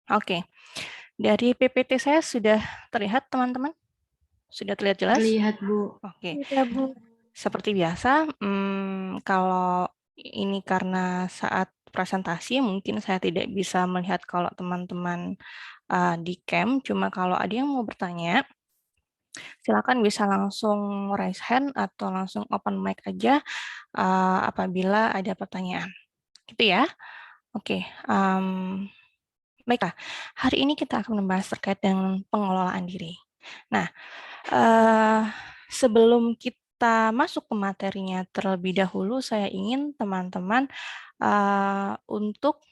Oke. Dari PPT saya sudah terlihat, teman-teman? Sudah terlihat jelas? Terlihat, Bu. Oke. Iya, Bu. Seperti biasa, kalau ini karena saat presentasi, mungkin saya tidak bisa melihat kalau teman-teman di cam, cuma kalau ada yang mau bertanya, silakan bisa langsung raise hand atau langsung open mic aja apabila ada pertanyaan. Gitu ya. Oke. Baiklah, hari ini kita akan membahas terkait dengan pengelolaan diri. Nah, sebelum kita masuk ke materinya terlebih dahulu, saya ingin teman-teman untuk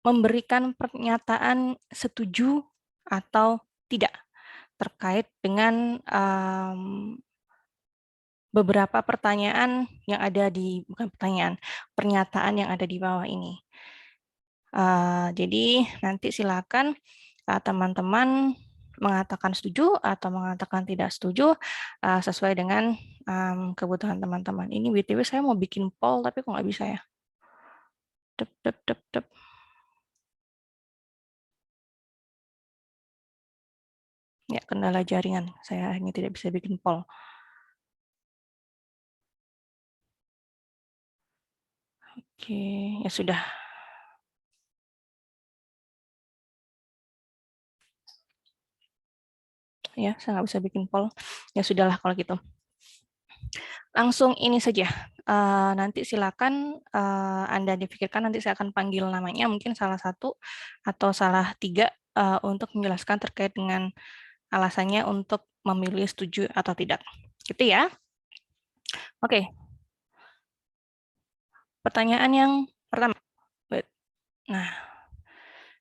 memberikan pernyataan setuju atau tidak terkait dengan beberapa pertanyaan yang ada di, bukan pertanyaan, pernyataan yang ada di bawah ini. Jadi nanti silakan teman-teman mengatakan setuju atau mengatakan tidak setuju sesuai dengan kebutuhan teman-teman. Ini BTW saya mau bikin poll tapi kok nggak bisa ya. Dep, dep, dep, dep. Ya, kendala jaringan. Saya ini tidak bisa bikin poll. Oke, ya sudah. Ya, saya nggak bisa bikin poll. Ya sudahlah kalau gitu. Langsung ini saja. Nanti silakan Anda dipikirkan, nanti saya akan panggil namanya, mungkin salah satu atau salah tiga untuk menjelaskan terkait dengan alasannya untuk memilih setuju atau tidak. Gitu ya. Oke. Pertanyaan yang pertama. Nah,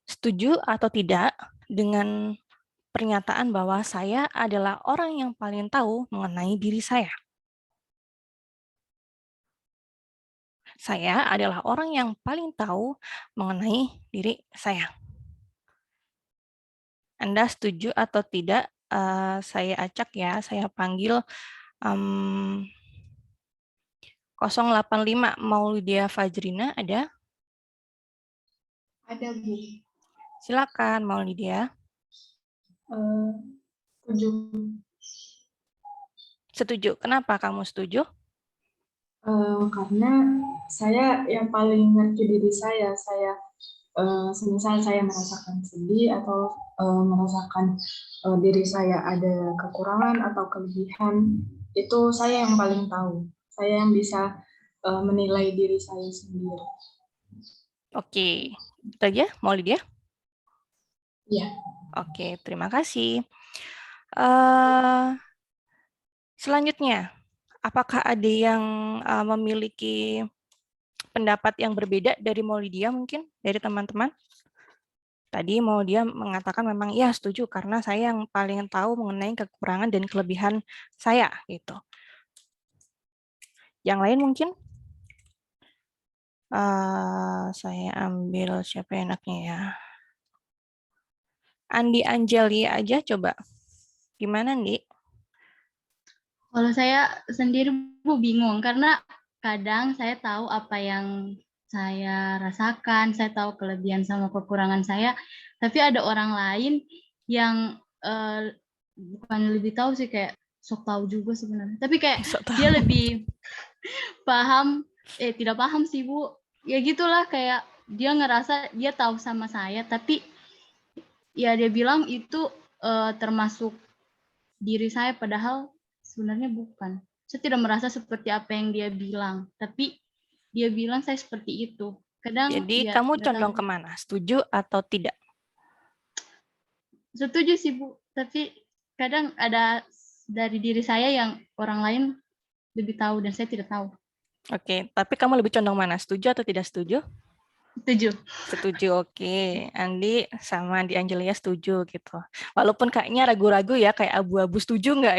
setuju atau tidak dengan pernyataan bahwa saya adalah orang yang paling tahu mengenai diri saya? Saya adalah orang yang paling tahu mengenai diri saya. Anda setuju atau tidak? Saya acak ya, saya panggil 085 Maulidia Fajrina, ada? Ada, Bu. Silakan Maulidia. Setuju. Setuju. Kenapa kamu setuju? Karena saya yang paling ngerti diri saya. Semisal saya merasakan sedih atau merasakan diri saya ada kekurangan atau kelebihan, itu saya yang paling tahu. Saya yang bisa menilai diri saya sendiri. Oke, itu aja Maulidia? Iya. Oke, terima kasih. Selanjutnya, apakah ada yang memiliki pendapat yang berbeda dari Maulidia mungkin, dari teman-teman? Tadi Maulidia mengatakan memang ya setuju karena saya yang paling tahu mengenai kekurangan dan kelebihan saya gitu. Yang lain mungkin? Saya ambil siapa enaknya ya. Andi Anjeli aja coba. Gimana, Andi? Kalau saya sendiri, Bu, bingung karena kadang saya tahu apa yang saya rasakan, saya tahu kelebihan sama kekurangan saya, tapi ada orang lain yang bukan lebih tahu sih, kayak sok tahu juga sebenarnya. Tapi kayak dia lebih paham, tidak paham sih, Bu. Ya gitulah, kayak dia ngerasa dia tahu sama saya, tapi ya dia bilang itu termasuk diri saya, padahal sebenarnya bukan. Saya tidak merasa seperti apa yang dia bilang, tapi dia bilang saya seperti itu. Kadang Jadi ya kamu nggak condong tahu. kemana? Setuju atau tidak? Setuju sih, Bu, tapi kadang ada dari diri saya yang orang lain lebih tahu dan saya tidak tahu. Oke, tapi kamu lebih condong mana? Setuju atau tidak setuju? Setuju. Setuju, oke. Andi sama Andi Angelia setuju gitu. Walaupun kayaknya ragu-ragu ya, kayak abu-abu setuju nggak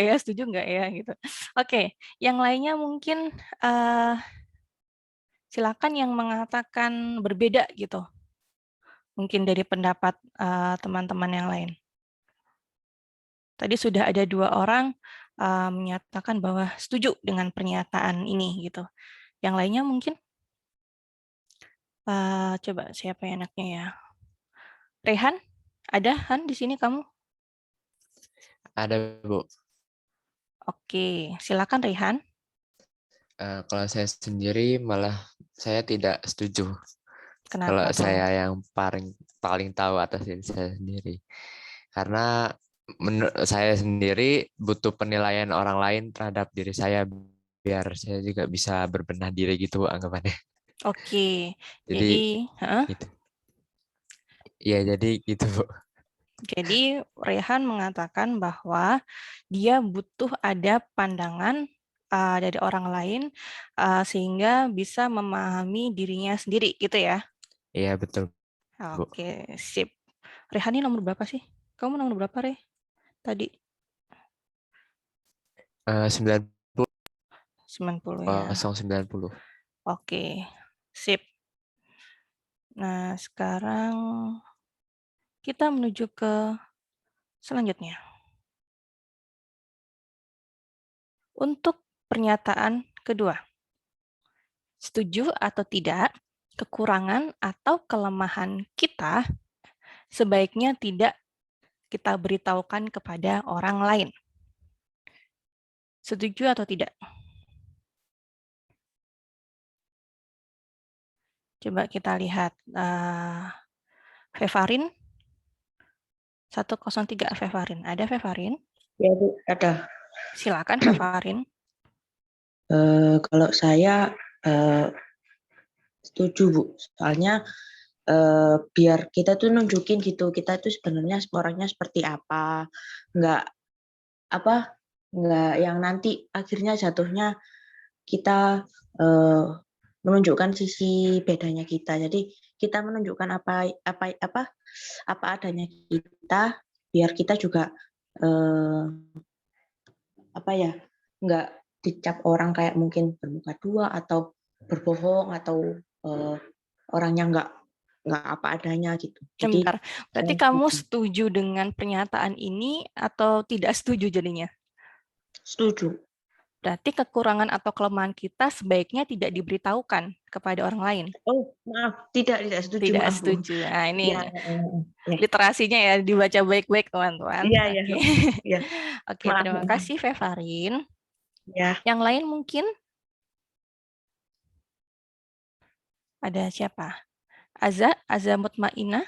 ya gitu. Oke, yang lainnya mungkin silakan yang mengatakan berbeda gitu. Mungkin dari pendapat teman-teman yang lain. Tadi sudah ada 2 orang menyatakan bahwa setuju dengan pernyataan ini gitu. Yang lainnya mungkin? Coba siapa enaknya ya? Rehan, ada Han di sini kamu? Ada, Bu. Oke, silakan Rehan. Kalau saya sendiri malah saya tidak setuju. Kalau Kenapa tuh? saya yang paling tahu atas diri saya sendiri. Karena menurut saya sendiri butuh penilaian orang lain terhadap diri saya biar saya juga bisa berbenah diri gitu anggapannya. Oke, Jadi heeh. gitu. Iya, jadi gitu, Bu. Jadi Rehan mengatakan bahwa dia butuh ada pandangan dari orang lain sehingga bisa memahami dirinya sendiri, gitu ya? Iya, betul, Bu. Oke, sip. Rehan ini nomor berapa sih? Kamu nomor berapa, Re? Tadi 90 90 ya. 090. Oke, sip. Nah, sekarang kita menuju ke selanjutnya. Untuk pernyataan kedua, setuju atau tidak, kekurangan atau kelemahan kita sebaiknya tidak kita beritahukan kepada orang lain. Setuju atau tidak? Coba kita lihat. Fevarin, 103 Fevarin. Ada Fevarin? Ya, Bu, ada. Silakan Fevarin. Kalau saya setuju, Bu. Soalnya biar kita tuh nunjukin gitu, kita tuh sebenarnya orangnya seperti apa. Nggak nggak yang nanti akhirnya jatuhnya kita menunjukkan sisi bedanya kita. Jadi kita menunjukkan apa adanya kita, biar kita juga nggak dicap orang kayak mungkin bermuka dua atau berbohong atau orangnya nggak apa adanya gitu. Jadi Sebentar, berarti saya kamu setuju. setuju dengan pernyataan ini atau tidak setuju jadinya? Setuju. Berarti kekurangan atau kelemahan kita sebaiknya tidak diberitahukan kepada orang lain. Oh, maaf, tidak setuju, Tidak maaf, Bu. setuju. Nah, Ya, ini ya. literasinya ya dibaca baik-baik, teman-teman. Iya, Oke. ya. Oke, Maaf, terima maaf. kasih Fevarin. Ya. Yang lain mungkin ada siapa? Aza Mutmainah.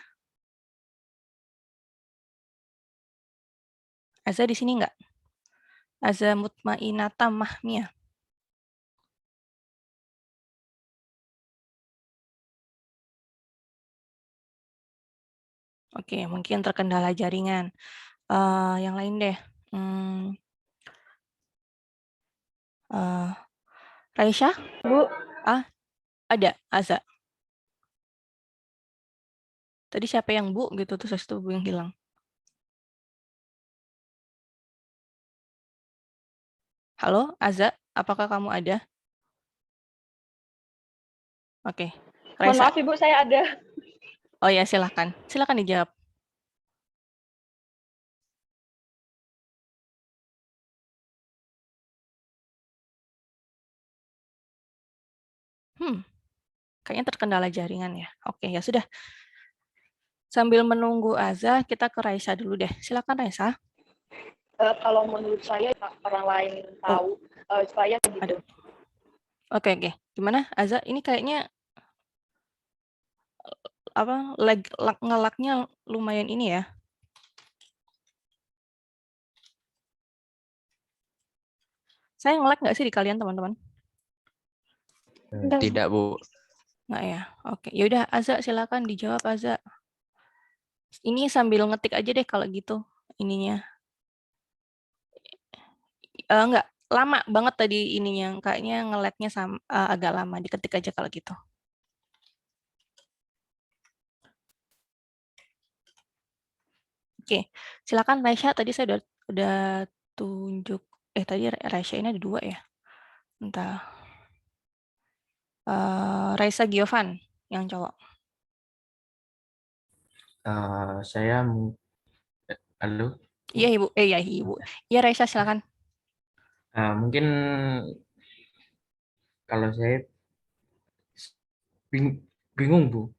Aza di sini enggak? Aza Mutmainata Mahmiyah. Oke, mungkin terkendala jaringan. Yang lain deh. Raisya? Bu, Ada, Aza. Tadi siapa yang Bu gitu, terus habis itu Bu yang hilang. Halo, Aza, apakah kamu ada? Oke. mohon Raisa. maaf Ibu, saya ada. Oh ya, silakan. Silakan dijawab. Kayaknya terkendala jaringan ya. Oke, ya sudah. Sambil menunggu Aza, kita ke Raisa dulu deh. Silakan Raisa. Kalau menurut saya orang lain tahu, saya gitu. Oke. Gimana Aza? Ini kayaknya ngelaknya lumayan ini ya. Saya nge-lag nggak sih di kalian teman-teman? Tidak, Bu. Nggak ya. Oke, yaudah Aza silakan dijawab Aza. Ini sambil ngetik aja deh kalau gitu ininya. Nggak lama banget tadi ininya, kayaknya nge-lag-nya agak lama. Diketik aja kalau gitu. Oke, silakan Raisya. Tadi saya udah tunjuk. Tadi Raisya ini ada 2 ya. Entah. Raisa Giovan yang cowok. Saya halo. Iya Ibu. Iya Ibu. Iya Raisa silakan. Mungkin kalau saya bingung Bu,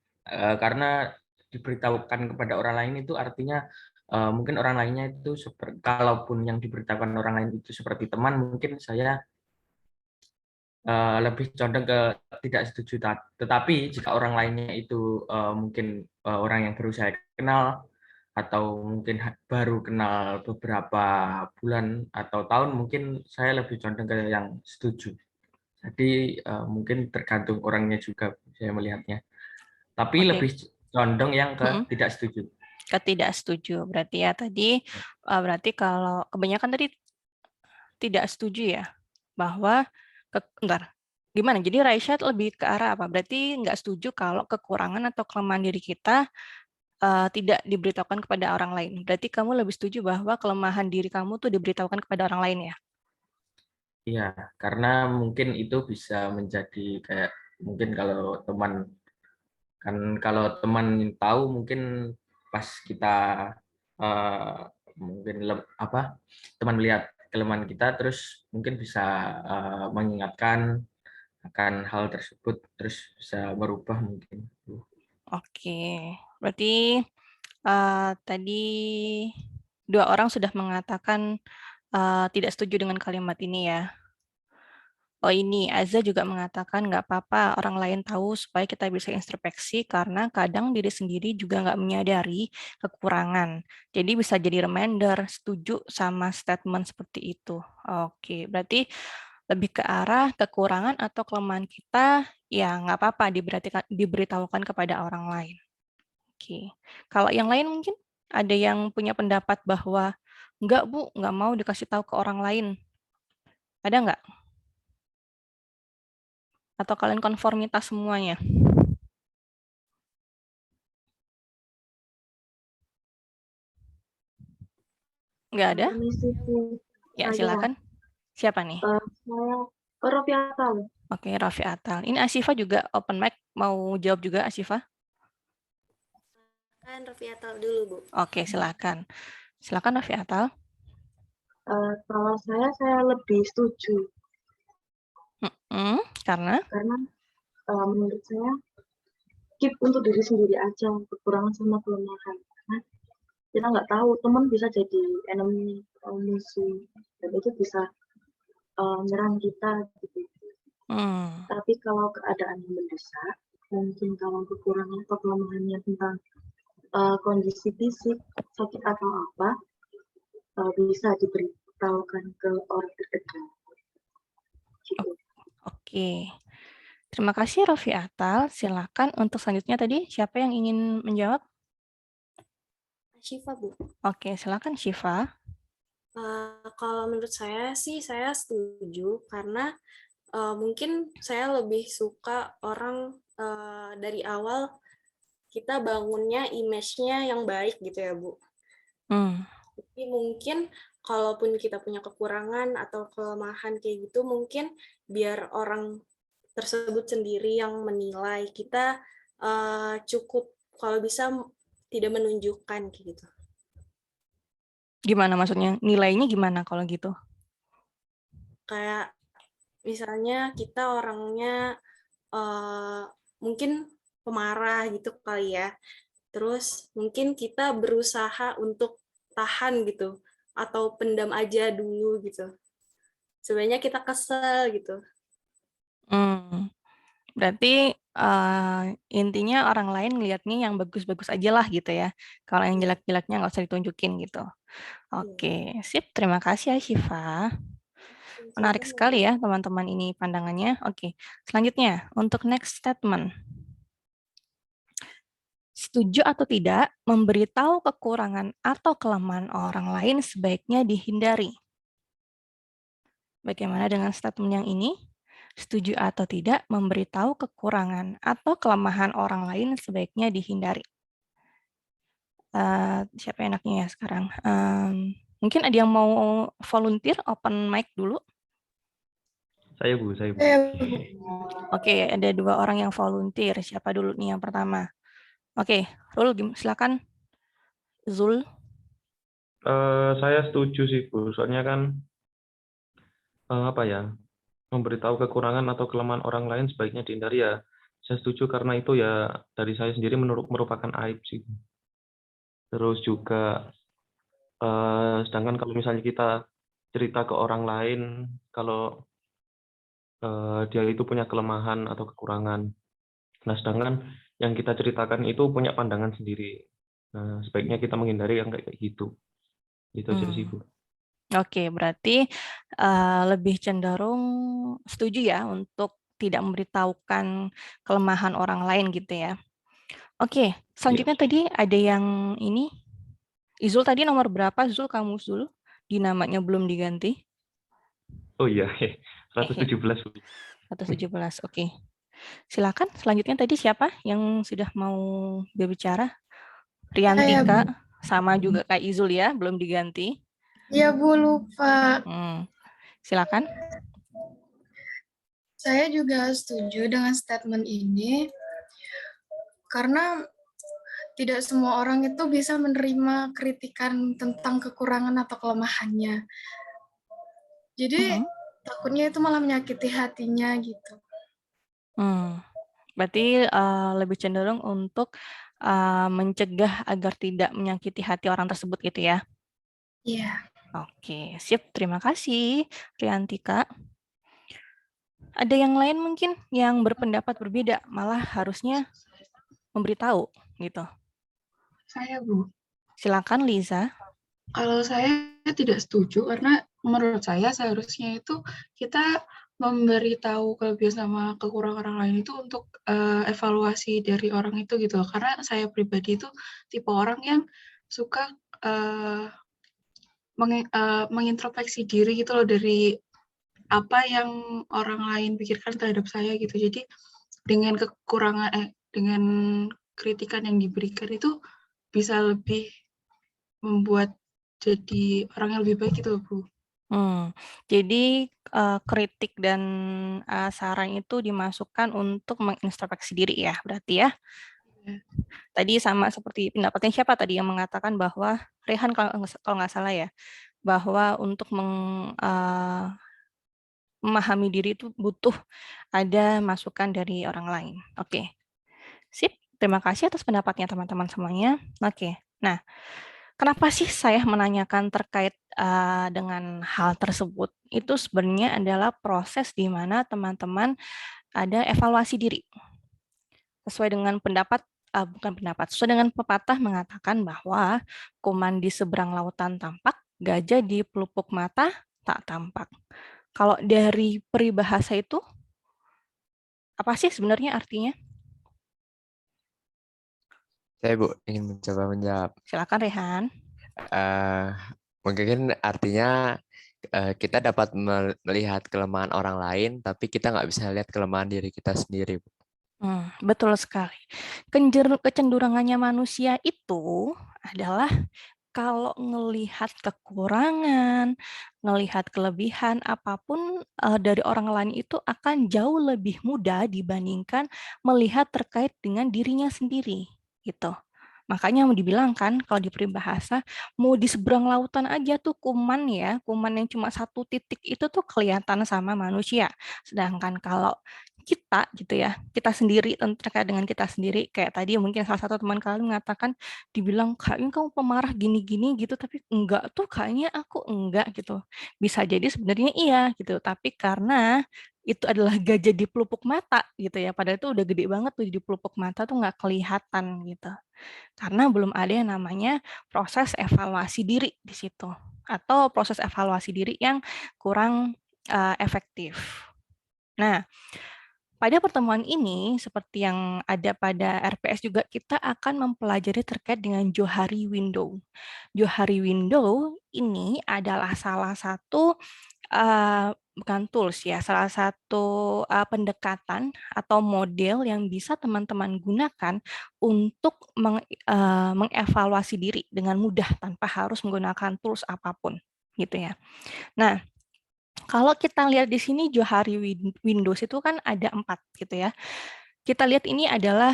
karena diberitahukan kepada orang lain itu artinya mungkin orang lainnya itu seperti, kalaupun yang diberitahukan orang lain itu seperti teman, mungkin saya lebih condong ke tidak setuju. Tetapi jika orang lainnya itu mungkin orang yang baru saya kenal atau mungkin baru kenal beberapa bulan atau tahun, mungkin saya lebih condong ke yang setuju. Jadi mungkin tergantung orangnya juga saya melihatnya. Tapi Oke. lebih condong yang ke tidak setuju. Ketidak setuju. Berarti ya tadi, berarti kalau kebanyakan tadi tidak setuju ya, bahwa bentar, gimana? Jadi Raisya lebih ke arah apa? Berarti nggak setuju kalau kekurangan atau kelemahan diri kita tidak diberitahukan kepada orang lain. Berarti kamu lebih setuju bahwa kelemahan diri kamu tuh diberitahukan kepada orang lain ya? Iya, karena mungkin itu bisa menjadi kayak mungkin kalau teman tahu mungkin pas kita eh, mungkin teman melihat kelemahan kita terus mungkin bisa mengingatkan akan hal tersebut terus bisa merubah mungkin. Oke, berarti tadi dua orang sudah mengatakan tidak setuju dengan kalimat ini ya. Oh ini, Azza juga mengatakan nggak apa-apa orang lain tahu supaya kita bisa introspeksi karena kadang diri sendiri juga nggak menyadari kekurangan. Jadi bisa jadi reminder, setuju sama statement seperti itu. Oke, berarti lebih ke arah kekurangan atau kelemahan kita, ya nggak apa-apa diberitahukan kepada orang lain. Oke, kalau yang lain mungkin ada yang punya pendapat bahwa nggak Bu, nggak mau dikasih tahu ke orang lain. Ada nggak? Atau kalian konformitas semuanya? Nggak ada? Permisi, Bu. Ya, Saya, silakan. Siapa nih? saya Raffi Atal. Oke, Raffi Atal. Ini Asifa juga open mic, mau jawab juga Asifa? Kan Raffi Atal dulu, Bu. Oke, silakan. Silakan Raffi Atal. Kalau saya lebih setuju. Karena? Karena menurut saya keep untuk diri sendiri aja, kekurangan sama kelemahan. Karena kita nggak tahu, teman bisa jadi enemy, musuh, dan itu bisa menyerang kita gitu. Tapi kalau keadaan yang mendesak, mungkin kalau kekurangan atau kelemahannya tentang kondisi fisik, sakit atau apa, bisa diberitahukan ke orang terdekat. Gitu. Oke. Terima kasih Raffi Atal. Silakan untuk selanjutnya tadi siapa yang ingin menjawab? Syifa, Bu. Oke, silakan Syifa. Kalau menurut saya sih saya setuju karena mungkin saya lebih suka orang dari awal kita bangunnya image-nya yang baik gitu ya, Bu. Jadi mungkin kalaupun kita punya kekurangan atau kelemahan kayak gitu, mungkin biar orang tersebut sendiri yang menilai, kita cukup kalau bisa tidak menunjukkan kayak gitu. Gimana maksudnya? Nilainya gimana kalau gitu? Kayak misalnya kita orangnya mungkin pemarah gitu kali ya. Terus mungkin kita berusaha untuk tahan gitu atau pendam aja dulu gitu. Sebenarnya kita kesel gitu. Berarti intinya orang lain ngelihatnya yang bagus-bagus aja lah gitu ya. Kalau yang jelek-jeleknya nggak usah ditunjukin gitu. Oke, sip. Terima kasih ya Syifa. Menarik sekali ya teman-teman ini pandangannya. Oke, selanjutnya untuk next statement. Setuju atau tidak, memberitahu kekurangan atau kelemahan orang lain sebaiknya dihindari. Bagaimana dengan statement yang ini? Setuju atau tidak, memberitahu kekurangan atau kelemahan orang lain sebaiknya dihindari. Siapa enaknya ya sekarang? Mungkin ada yang mau volunteer, open mic dulu? Saya, Bu. Oke, ada dua orang yang volunteer. Siapa dulu nih yang pertama? Oke, Rul, silakan. Zul. Saya setuju sih, Bu. Soalnya kan memberitahu kekurangan atau kelemahan orang lain sebaiknya dihindari ya. Saya setuju karena itu ya dari saya sendiri merupakan aib sih. Terus juga sedangkan kalau misalnya kita cerita ke orang lain kalau dia itu punya kelemahan atau kekurangan. Nah, sedangkan yang kita ceritakan itu punya pandangan sendiri. Nah, sebaiknya kita menghindari yang kayak gitu. Itu aja sih, Bu. Oke, berarti lebih cenderung setuju ya untuk tidak memberitahukan kelemahan orang lain gitu ya. Oke, selanjutnya tadi ada yang ini. Izul tadi nomor berapa, Zul? Kamu Zul? Di namanya belum diganti. Oh iya, 117, Bu. 117, oke. Silakan, selanjutnya tadi siapa yang sudah mau berbicara? Riantika, sama juga kayak Izul ya, belum diganti. Iya Bu, lupa. Silakan. Saya juga setuju dengan statement ini karena tidak semua orang itu bisa menerima kritikan tentang kekurangan atau kelemahannya. Jadi takutnya itu malah menyakiti hatinya gitu. Berarti lebih cenderung untuk mencegah agar tidak menyakiti hati orang tersebut gitu ya? Iya. Oke, sip. Terima kasih, Riantika. Ada yang lain mungkin yang berpendapat berbeda, malah harusnya memberitahu gitu. Saya, Bu. Silakan, Liza. Kalau saya tidak setuju karena menurut saya seharusnya itu kita memberitahu kelebihan sama kekurangan orang lain itu untuk evaluasi dari orang itu gitu. Karena saya pribadi itu tipe orang yang suka mengintrospeksi diri gitu loh dari apa yang orang lain pikirkan terhadap saya gitu. Jadi dengan dengan kritikan yang diberikan itu bisa lebih membuat jadi orang yang lebih baik gitu, Bu. Jadi kritik dan saran itu dimasukkan untuk mengintrospeksi diri ya, berarti ya. Tadi sama seperti pendapatnya siapa tadi yang mengatakan bahwa Rehan kalau nggak salah ya, bahwa untuk memahami diri itu butuh ada masukan dari orang lain. Oke, sip. Terima kasih atas pendapatnya teman-teman semuanya. Oke, nah kenapa sih saya menanyakan terkait dengan hal tersebut? Itu sebenarnya adalah proses di mana teman-teman ada evaluasi diri. Sesuai dengan sesuai dengan pepatah mengatakan bahwa kuman di seberang lautan tampak, gajah di pelupuk mata tak tampak. Kalau dari peribahasa itu, apa sih sebenarnya artinya? Saya, Bu, ingin mencoba menjawab. Silakan, Rehan. Mungkin artinya kita dapat melihat kelemahan orang lain, tapi kita nggak bisa lihat kelemahan diri kita sendiri, Bu. Betul sekali. Kecenderungannya manusia itu adalah kalau ngelihat kekurangan, ngelihat kelebihan apapun dari orang lain itu akan jauh lebih mudah dibandingkan melihat terkait dengan dirinya sendiri, gitu. Makanya mau dibilang kan kalau di peribahasa mau di seberang lautan aja tuh kuman ya, kuman yang cuma satu titik itu tuh kelihatan sama manusia. Sedangkan kalau kita gitu ya, kita sendiri terkait dengan kita sendiri kayak tadi mungkin salah satu teman kalian mengatakan dibilang kayaknya kamu pemarah gini-gini gitu tapi enggak tuh kayaknya aku enggak gitu. Bisa jadi sebenarnya iya gitu, tapi karena itu adalah gajah di pelupuk mata gitu ya, padahal itu udah gede banget tuh di pelupuk mata tuh nggak kelihatan gitu. Karena belum ada yang namanya proses evaluasi diri di situ atau proses evaluasi diri yang kurang efektif. Nah, pada pertemuan ini, seperti yang ada pada RPS juga, kita akan mempelajari terkait dengan Johari Window. Johari Window ini adalah salah satu, bukan tools ya, salah satu pendekatan atau model yang bisa teman-teman gunakan untuk mengevaluasi diri dengan mudah tanpa harus menggunakan tools apapun, gitu ya. Nah, kalau kita lihat di sini Johari Windows itu kan ada 4 gitu ya. Kita lihat ini adalah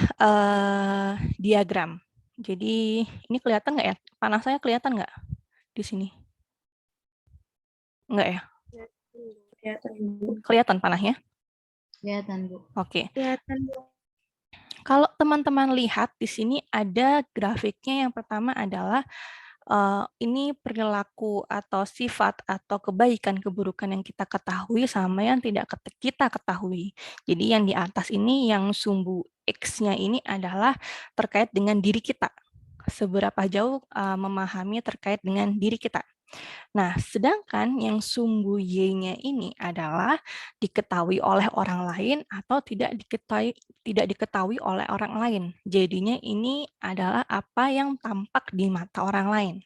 diagram. Jadi ini kelihatan nggak ya? Panah saya kelihatan nggak di sini? Nggak ya? Kelihatan, Bu. Kelihatan panahnya? Kelihatan, Bu. Oke. Kelihatan, Bu. Kalau teman-teman lihat di sini ada grafiknya, yang pertama adalah ini perilaku atau sifat atau kebaikan keburukan yang kita ketahui sama yang tidak kita ketahui. Jadi yang di atas ini yang sumbu X-nya ini adalah terkait dengan diri kita. Seberapa jauh memahami terkait dengan diri kita. Nah, sedangkan yang sumbu Y-nya ini adalah diketahui oleh orang lain atau tidak diketahui oleh orang lain. Jadinya ini adalah apa yang tampak di mata orang lain.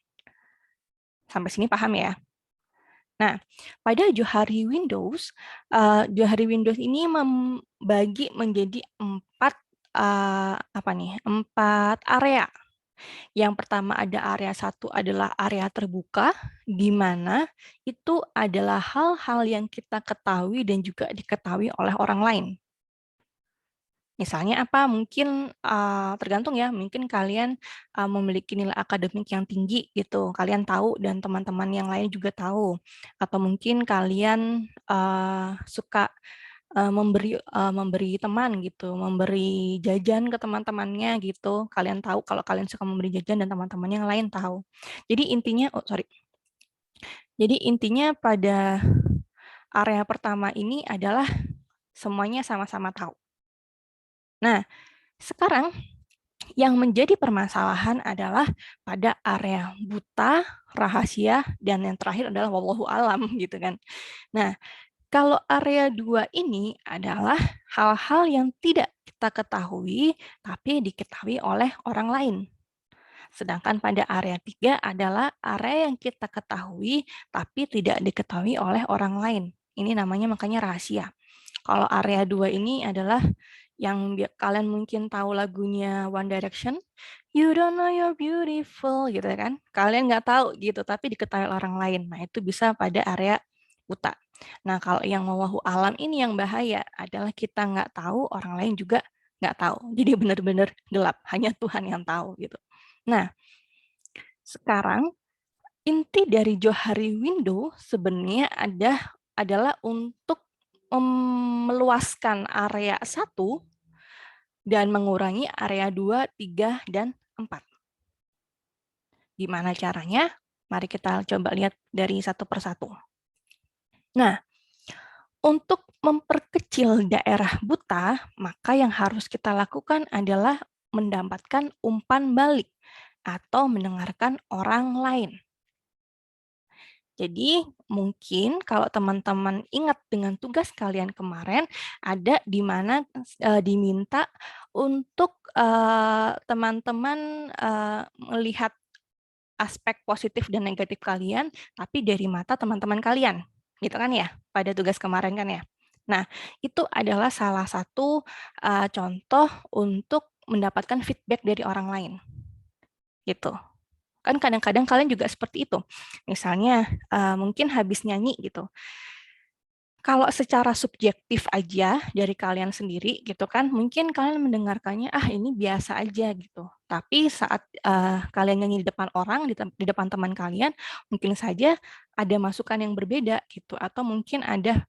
Sampai sini paham ya? Nah, pada Johari Windows ini membagi menjadi empat area. Yang pertama ada area 1 adalah area terbuka, di mana itu adalah hal-hal yang kita ketahui dan juga diketahui oleh orang lain. Misalnya apa? Mungkin tergantung ya, mungkin kalian memiliki nilai akademik yang tinggi gitu, kalian tahu dan teman-teman yang lain juga tahu. Atau mungkin kalian suka memberi teman gitu, memberi jajan ke teman-temannya gitu. Kalian tahu kalau kalian suka memberi jajan dan teman-teman yang lain tahu. Jadi intinya pada area pertama ini adalah semuanya sama-sama tahu. Nah, sekarang yang menjadi permasalahan adalah pada area buta, rahasia, dan yang terakhir adalah wallahu alam gitu kan. Nah, kalau area 2 ini adalah hal-hal yang tidak kita ketahui, tapi diketahui oleh orang lain. Sedangkan pada area 3 adalah area yang kita ketahui, tapi tidak diketahui oleh orang lain. Ini namanya makanya rahasia. Kalau area 2 ini adalah yang kalian mungkin tahu lagunya One Direction, You don't know you're beautiful, gitu kan. Kalian nggak tahu gitu, tapi diketahui orang lain. Nah, itu bisa pada area buta. Nah, kalau yang wallahu alam ini yang bahaya adalah kita nggak tahu, orang lain juga nggak tahu. Jadi benar-benar gelap, hanya Tuhan yang tahu gitu. Nah, sekarang inti dari Johari Window sebenarnya adalah untuk meluaskan area 1 dan mengurangi area 2, 3, dan 4. Gimana caranya? Mari kita coba lihat dari satu persatu. Nah, untuk memperkecil daerah buta, maka yang harus kita lakukan adalah mendapatkan umpan balik atau mendengarkan orang lain. Jadi mungkin kalau teman-teman ingat dengan tugas kalian kemarin, ada di mana diminta untuk teman-teman melihat aspek positif dan negatif kalian, tapi dari mata teman-teman kalian. Gitu kan ya, pada tugas kemarin kan ya. Nah, itu adalah salah satu contoh untuk mendapatkan feedback dari orang lain. Gitu. Kan kadang-kadang kalian juga seperti itu. Misalnya mungkin habis nyanyi gitu. Kalau secara subjektif aja dari kalian sendiri gitu kan, mungkin kalian mendengarkannya ini biasa aja gitu. Tapi saat kalian nyanyi di depan orang, di depan teman kalian, mungkin saja ada masukan yang berbeda gitu, atau mungkin ada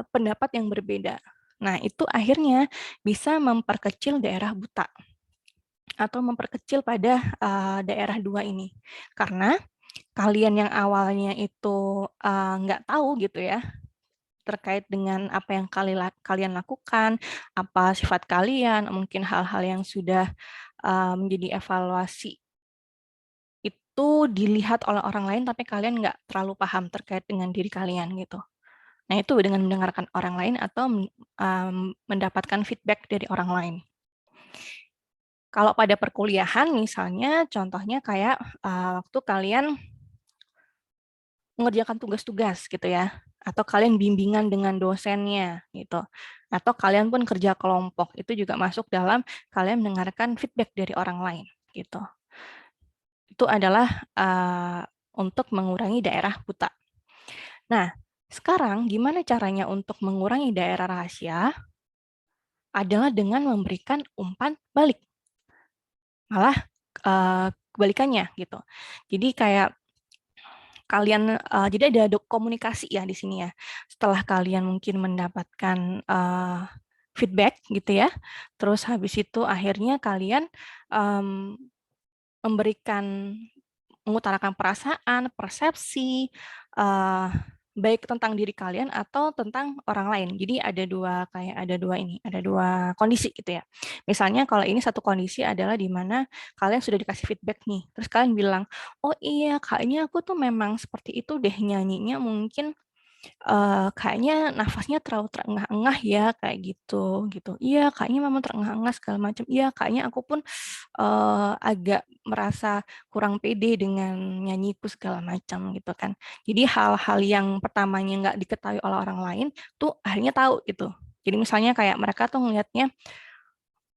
pendapat yang berbeda. Nah, itu akhirnya bisa memperkecil daerah buta atau memperkecil pada daerah 2 ini. Karena kalian yang awalnya itu nggak tahu gitu ya, terkait dengan apa yang kalian lakukan, apa sifat kalian, mungkin hal-hal yang sudah menjadi evaluasi itu dilihat oleh orang lain, tapi kalian nggak terlalu paham terkait dengan diri kalian gitu. Nah, itu dengan mendengarkan orang lain atau mendapatkan feedback dari orang lain. Kalau pada perkuliahan misalnya, contohnya kayak waktu kalian mengerjakan tugas-tugas gitu ya, atau kalian bimbingan dengan dosennya gitu, atau kalian pun kerja kelompok, itu juga masuk dalam kalian mendengarkan feedback dari orang lain gitu. Itu adalah untuk mengurangi daerah buta. Nah, sekarang gimana caranya untuk mengurangi daerah rahasia? Adalah dengan memberikan umpan balik. Malah kebalikannya gitu. Jadi kayak kalian jadi ada komunikasi ya di sini ya. Setelah kalian mungkin mendapatkan feedback gitu ya. Terus habis itu akhirnya kalian mengutarakan perasaan, persepsi, baik tentang diri kalian atau tentang orang lain. Jadi ada dua kondisi gitu ya. Misalnya kalau ini satu kondisi adalah di mana kalian sudah dikasih feedback nih, terus kalian bilang, oh iya kayaknya aku tuh memang seperti itu deh nyanyinya, mungkin kayaknya nafasnya terlalu terengah-engah ya kayak gitu gitu. Iya, kayaknya memang terengah-engah segala macam. Iya, kayaknya aku pun agak merasa kurang pede dengan nyanyiku segala macam gitu kan. Jadi hal-hal yang pertamanya nggak diketahui oleh orang lain tuh akhirnya tahu gitu. Jadi misalnya kayak mereka tuh ngelihatnya,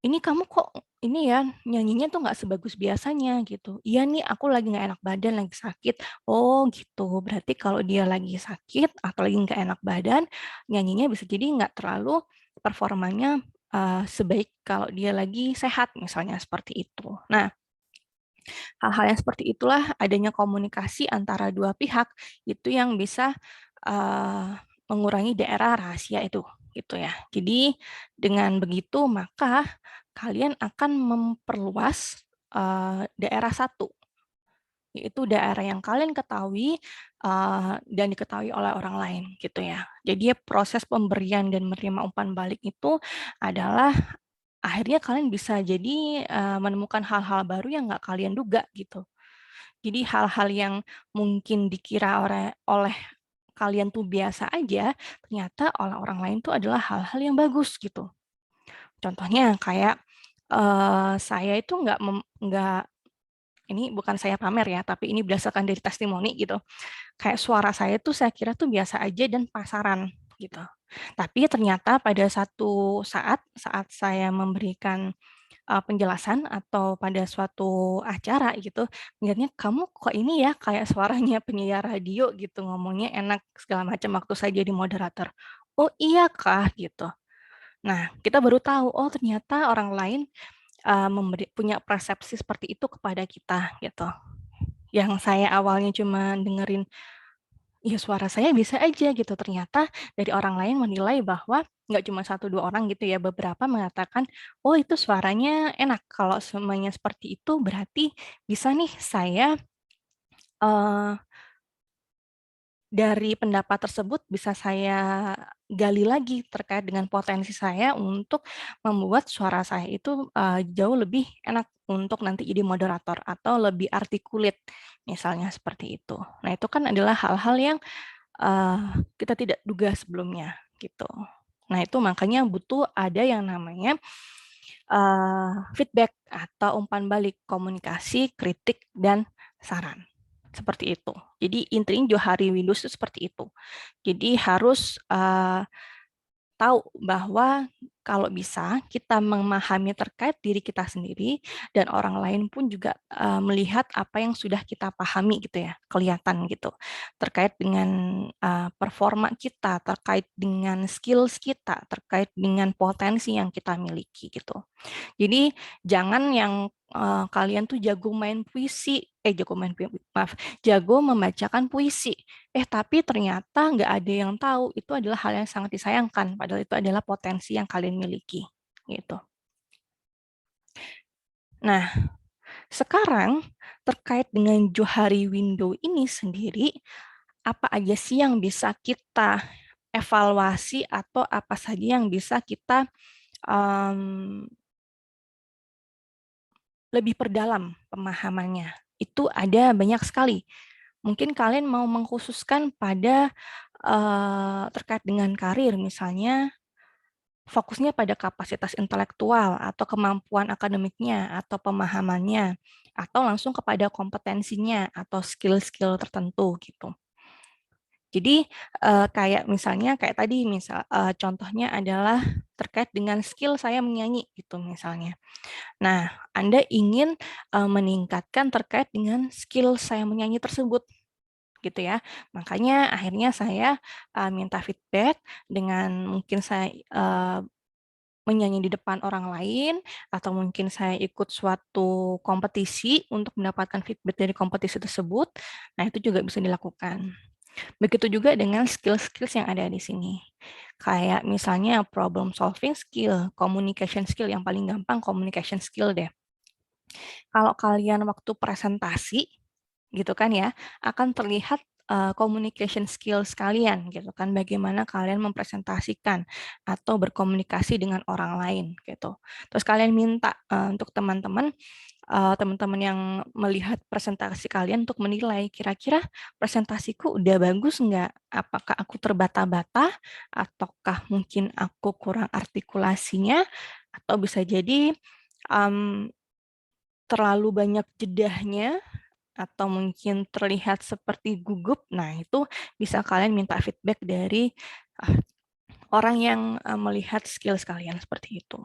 ini kamu kok ini ya nyanyinya tuh nggak sebagus biasanya gitu. Iya nih aku lagi nggak enak badan, lagi sakit. Oh gitu, berarti kalau dia lagi sakit atau lagi nggak enak badan, nyanyinya bisa jadi nggak terlalu performanya sebaik kalau dia lagi sehat misalnya seperti itu. Nah, hal-hal yang seperti itulah adanya komunikasi antara dua pihak itu yang bisa mengurangi daerah rahasia itu gitu ya. Jadi dengan begitu maka kalian akan memperluas daerah satu, yaitu daerah yang kalian ketahui dan diketahui oleh orang lain gitu ya. Jadi proses pemberian dan menerima umpan balik itu adalah akhirnya kalian bisa jadi menemukan hal-hal baru yang nggak kalian duga gitu. Jadi hal-hal yang mungkin dikira oleh kalian tuh biasa aja, ternyata oleh orang lain tuh adalah hal-hal yang bagus gitu. Contohnya kayak saya itu nggak ini bukan saya pamer ya, tapi ini berdasarkan dari testimoni gitu. Kayak suara saya tuh saya kira tuh biasa aja dan pasaran gitu. Tapi ternyata pada satu saat saya memberikan penjelasan atau pada suatu acara gitu, ngeliatnya kamu kok ini ya kayak suaranya penyiar radio gitu, ngomongnya enak segala macam waktu saya jadi moderator. Oh iya kah gitu. Nah kita baru tahu oh ternyata orang lain punya persepsi seperti itu kepada kita gitu. Yang saya awalnya cuma dengerin ya suara saya bisa aja gitu. Ternyata dari orang lain menilai bahwa nggak cuma satu dua orang gitu ya, beberapa mengatakan, oh itu suaranya enak. Kalau semuanya seperti itu berarti bisa nih saya dari pendapat tersebut bisa saya gali lagi terkait dengan potensi saya untuk membuat suara saya itu jauh lebih enak untuk nanti jadi moderator atau lebih artikulate misalnya seperti itu. Nah itu kan adalah hal-hal yang kita tidak duga sebelumnya gitu. Nah itu makanya butuh ada yang namanya feedback atau umpan balik, komunikasi, kritik, dan saran. Seperti itu. Jadi intinya Johari Windows itu seperti itu. Jadi harus tahu bahwa kalau bisa kita memahami terkait diri kita sendiri dan orang lain pun juga melihat apa yang sudah kita pahami gitu ya, kelihatan gitu. Terkait dengan performa kita, terkait dengan skills kita, terkait dengan potensi yang kita miliki gitu. Jadi jangan yang kalian tuh jago main puisi, jago membacakan puisi. Tapi ternyata nggak ada yang tahu. Itu adalah hal yang sangat disayangkan. Padahal itu adalah potensi yang kalian miliki. Gitu. Nah, sekarang terkait dengan Johari Window ini sendiri, apa aja sih yang bisa kita evaluasi atau apa saja yang bisa kita lebih perdalam pemahamannya. Itu ada banyak sekali. Mungkin kalian mau mengkhususkan pada terkait dengan karir, misalnya fokusnya pada kapasitas intelektual atau kemampuan akademiknya atau pemahamannya, atau langsung kepada kompetensinya atau skill-skill tertentu gitu. Jadi kayak misalnya kayak tadi contohnya adalah terkait dengan skill saya menyanyi gitu misalnya. Nah, Anda ingin meningkatkan terkait dengan skill saya menyanyi tersebut gitu ya. Makanya akhirnya saya minta feedback dengan mungkin saya menyanyi di depan orang lain atau mungkin saya ikut suatu kompetisi untuk mendapatkan feedback dari kompetisi tersebut. Nah, itu juga bisa dilakukan. Begitu juga dengan skill-skills yang ada di sini. Kayak misalnya problem solving skill, communication skill, yang paling gampang communication skill deh. Kalau kalian waktu presentasi, gitu kan ya, akan terlihat communication skills kalian, gitu kan, bagaimana kalian mempresentasikan atau berkomunikasi dengan orang lain, gitu. Terus kalian minta untuk teman-teman yang melihat presentasi kalian untuk menilai kira-kira presentasiku udah bagus nggak? Apakah aku terbata-bata? Ataukah mungkin aku kurang artikulasinya? Atau bisa jadi terlalu banyak jedahnya? Atau mungkin terlihat seperti gugup? Nah, itu bisa kalian minta feedback dari orang yang melihat skills kalian seperti itu.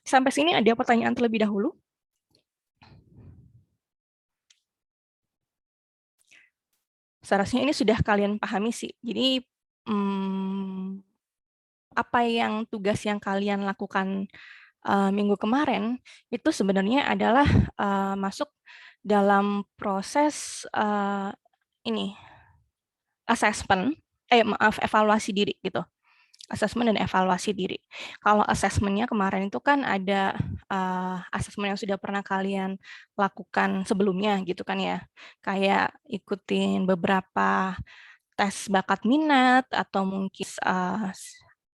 Sampai sini ada pertanyaan terlebih dahulu? Seharusnya ini sudah kalian pahami sih. Jadi apa yang tugas yang kalian lakukan minggu kemarin itu sebenarnya adalah masuk dalam proses ini assessment, evaluasi diri gitu. Assessment dan evaluasi diri. Kalau assessment-nya kemarin itu kan ada assessment yang sudah pernah kalian lakukan sebelumnya gitu kan ya. Kayak ikutin beberapa tes bakat minat atau mungkin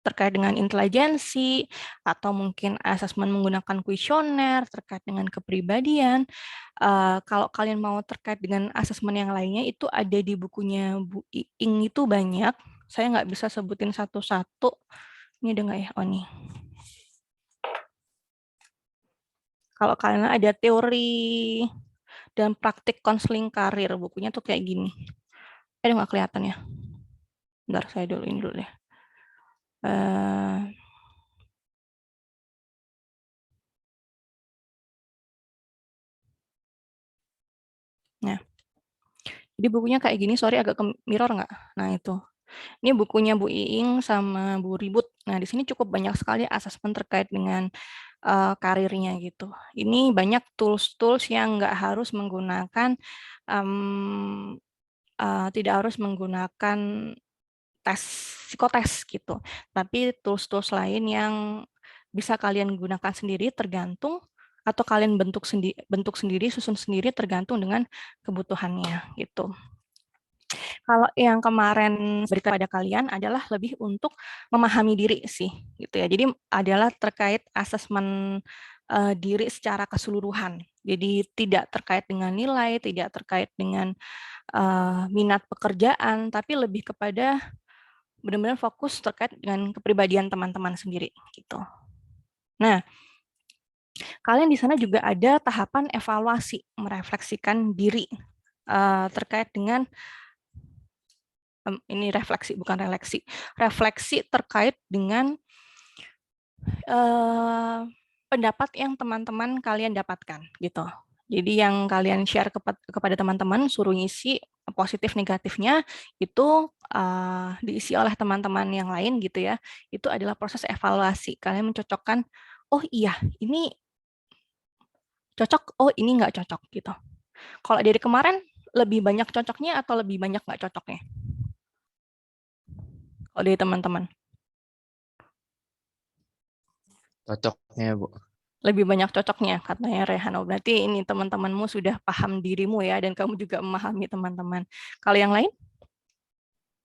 terkait dengan intelijensi atau mungkin asesmen menggunakan kuesioner terkait dengan kepribadian. Kalau kalian mau terkait dengan asesmen yang lainnya itu ada di bukunya Bu Iing itu banyak. Saya nggak bisa sebutin satu-satu. Ini ada nggak ya? Oh nih. Kalau kalian ada teori dan praktik konseling karir, bukunya tuh kayak gini. Nggak kelihatan ya? Bentar, saya duluin dulu deh. Nah, jadi bukunya kayak gini, sorry agak ke mirror nggak? Nah itu. Ini bukunya Bu Iing sama Bu Ribut. Nah, di sini cukup banyak sekali asesmen terkait dengan karirnya gitu. Ini banyak tools-tools yang nggak harus menggunakan, tidak harus menggunakan tes psikotes gitu. Tapi tools-tools lain yang bisa kalian gunakan sendiri tergantung atau kalian bentuk sendiri, susun sendiri tergantung dengan kebutuhannya gitu. Kalau yang kemarin berikan pada kalian adalah lebih untuk memahami diri sih, gitu ya. Jadi adalah terkait asesmen diri secara keseluruhan. Jadi tidak terkait dengan nilai, tidak terkait dengan minat pekerjaan, tapi lebih kepada benar-benar fokus terkait dengan kepribadian teman-teman sendiri, gitu. Nah, kalian di sana juga ada tahapan evaluasi, merefleksikan diri terkait dengan ini refleksi bukan refleksi terkait dengan pendapat yang teman-teman kalian dapatkan gitu. Jadi yang kalian share kepada teman-teman suruh ngisi positif negatifnya itu diisi oleh teman-teman yang lain gitu ya. Itu adalah proses evaluasi. Kalian mencocokkan, oh iya ini cocok, oh ini nggak cocok gitu. Kalau dari kemarin lebih banyak cocoknya atau lebih banyak nggak cocoknya? Kalau dari teman-teman. Cocoknya, Bu. Lebih banyak cocoknya, katanya Rehano. Berarti ini teman-temanmu sudah paham dirimu ya, dan kamu juga memahami teman-teman. Kalau yang lain?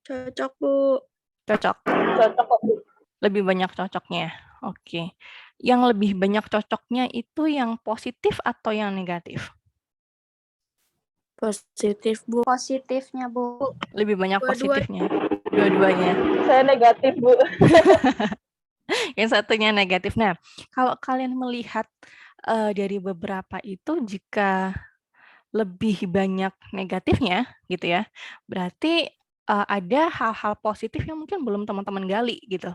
Cocok, Bu. Cocok. Cocok kok, Bu. Lebih banyak cocoknya. Oke. Yang lebih banyak cocoknya itu yang positif atau yang negatif? Positif, Bu. Positifnya, Bu. Lebih banyak positifnya. Dua-duanya. Saya negatif, Bu. Yang satunya negatif. Nah, kalau kalian melihat dari beberapa itu, jika lebih banyak negatifnya, gitu ya, berarti ada hal-hal positif yang mungkin belum teman-teman gali, gitu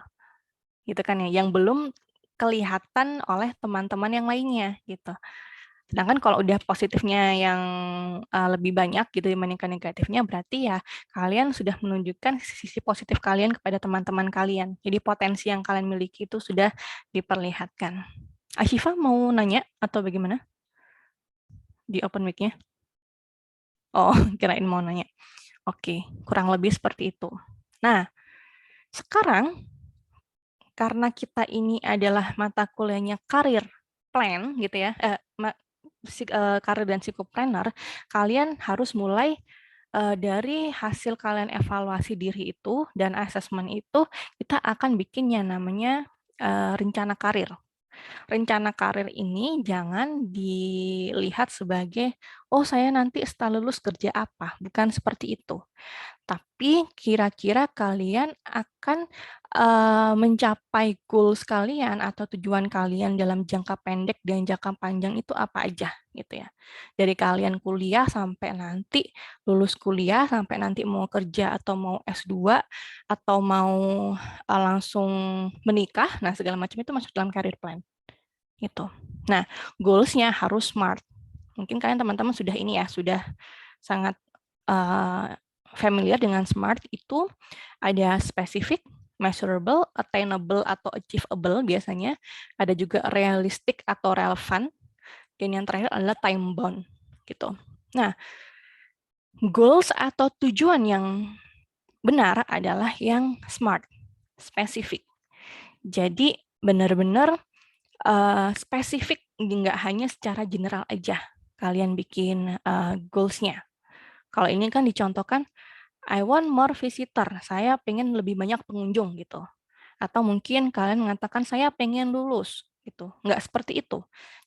kan ya, yang belum kelihatan oleh teman-teman yang lainnya, gitu. Sedangkan kalau udah positifnya yang lebih banyak gitu dibandingkan negatifnya, berarti ya kalian sudah menunjukkan sisi positif kalian kepada teman-teman kalian. Jadi potensi yang kalian miliki itu sudah diperlihatkan. Ashifa mau nanya atau bagaimana? Di open mic-nya? Oh, kirain mau nanya. Oke, kurang lebih seperti itu. Nah, sekarang karena kita ini adalah mata kuliahnya karir plan gitu ya, karir dan psikopreneur, kalian harus mulai dari hasil kalian evaluasi diri itu dan asesmen itu, kita akan bikin yang namanya rencana karir. Rencana karir ini jangan dilihat sebagai, oh saya nanti setelah lulus kerja apa, bukan seperti itu. Tapi kira-kira kalian akan mencapai goals kalian atau tujuan kalian dalam jangka pendek dan jangka panjang itu apa aja gitu ya. Dari kalian kuliah sampai nanti lulus kuliah, sampai nanti mau kerja atau mau S2 atau mau langsung menikah, nah segala macam itu masuk dalam career plan gitu. Nah, goals-nya harus SMART. Mungkin kalian teman-teman sudah ini ya, sudah sangat familiar dengan SMART. Itu ada specific, measurable, attainable atau achievable biasanya. Ada juga realistic atau relevant. Dan yang terakhir adalah time bound gitu. Nah, goals atau tujuan yang benar adalah yang SMART, spesifik. Jadi benar-benar spesifik, nggak hanya secara general aja kalian bikin goals-nya. Kalau ini kan dicontohkan, I want more visitor, saya pengen lebih banyak pengunjung gitu. Atau mungkin kalian mengatakan saya pengen lulus gitu. Nggak seperti itu.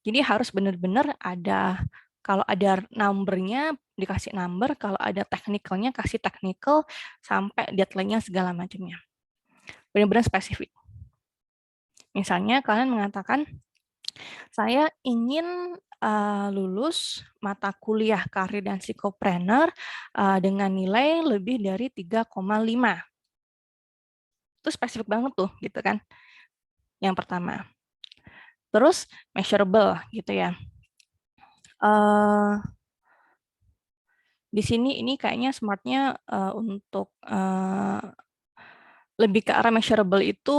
Jadi harus benar-benar ada, kalau ada number-nya dikasih number, kalau ada technical-nya kasih technical, sampai deadline-nya segala macamnya. Benar-benar spesifik. Misalnya kalian mengatakan, saya ingin lulus mata kuliah karir dan psikopreneur dengan nilai lebih dari 3,5. Itu spesifik banget tuh, gitu kan. Yang pertama. Terus measurable, gitu ya. Di sini ini kayaknya SMART-nya untuk lebih ke arah measurable itu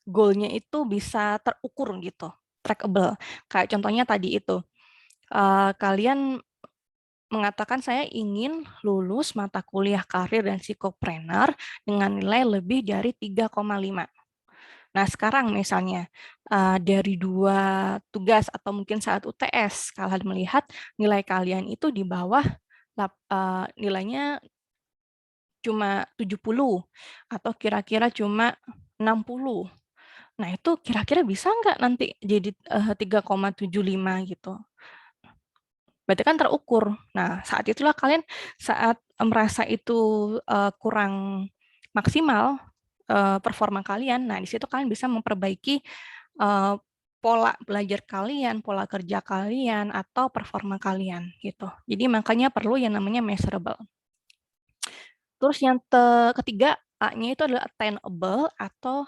goal-nya itu bisa terukur gitu, trackable. Kayak contohnya tadi itu, kalian mengatakan saya ingin lulus mata kuliah karir dan psikopreneur dengan nilai lebih dari 3,5. Nah, sekarang misalnya dari 2 tugas atau mungkin saat UTS, kalian melihat nilai kalian itu di bawah nilainya cuma 70 atau kira-kira cuma 60. Nah, itu kira-kira bisa nggak nanti jadi 3,75 gitu? Berarti kan terukur. Nah, saat itulah kalian saat merasa itu kurang maksimal performa kalian, nah di situ kalian bisa memperbaiki pola belajar kalian, pola kerja kalian, atau performa kalian gitu. Jadi makanya perlu yang namanya measurable. Terus yang ketiga, A-nya itu adalah attainable atau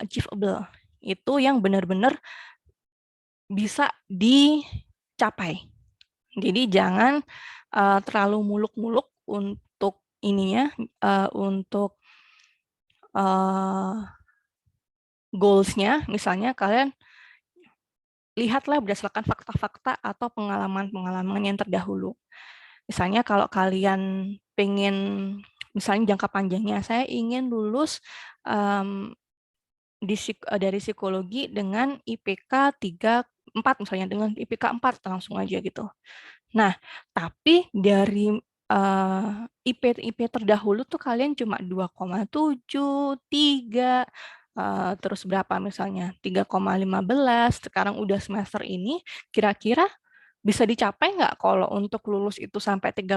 achievable. Itu yang benar-benar bisa dicapai. Jadi jangan terlalu muluk-muluk untuk ininya, untuk goals-nya. Misalnya kalian lihatlah berdasarkan fakta-fakta atau pengalaman-pengalaman yang terdahulu. Misalnya kalau kalian pengen, misalnya jangka panjangnya, saya ingin lulus dari psikologi dengan IPK 4 misalnya, dengan IPK 4 langsung aja gitu. Nah, tapi dari IP terdahulu tuh kalian cuma 2,7, 3, terus berapa misalnya 3,15, sekarang udah semester ini, kira-kira bisa dicapai nggak kalau untuk lulus itu sampai 4?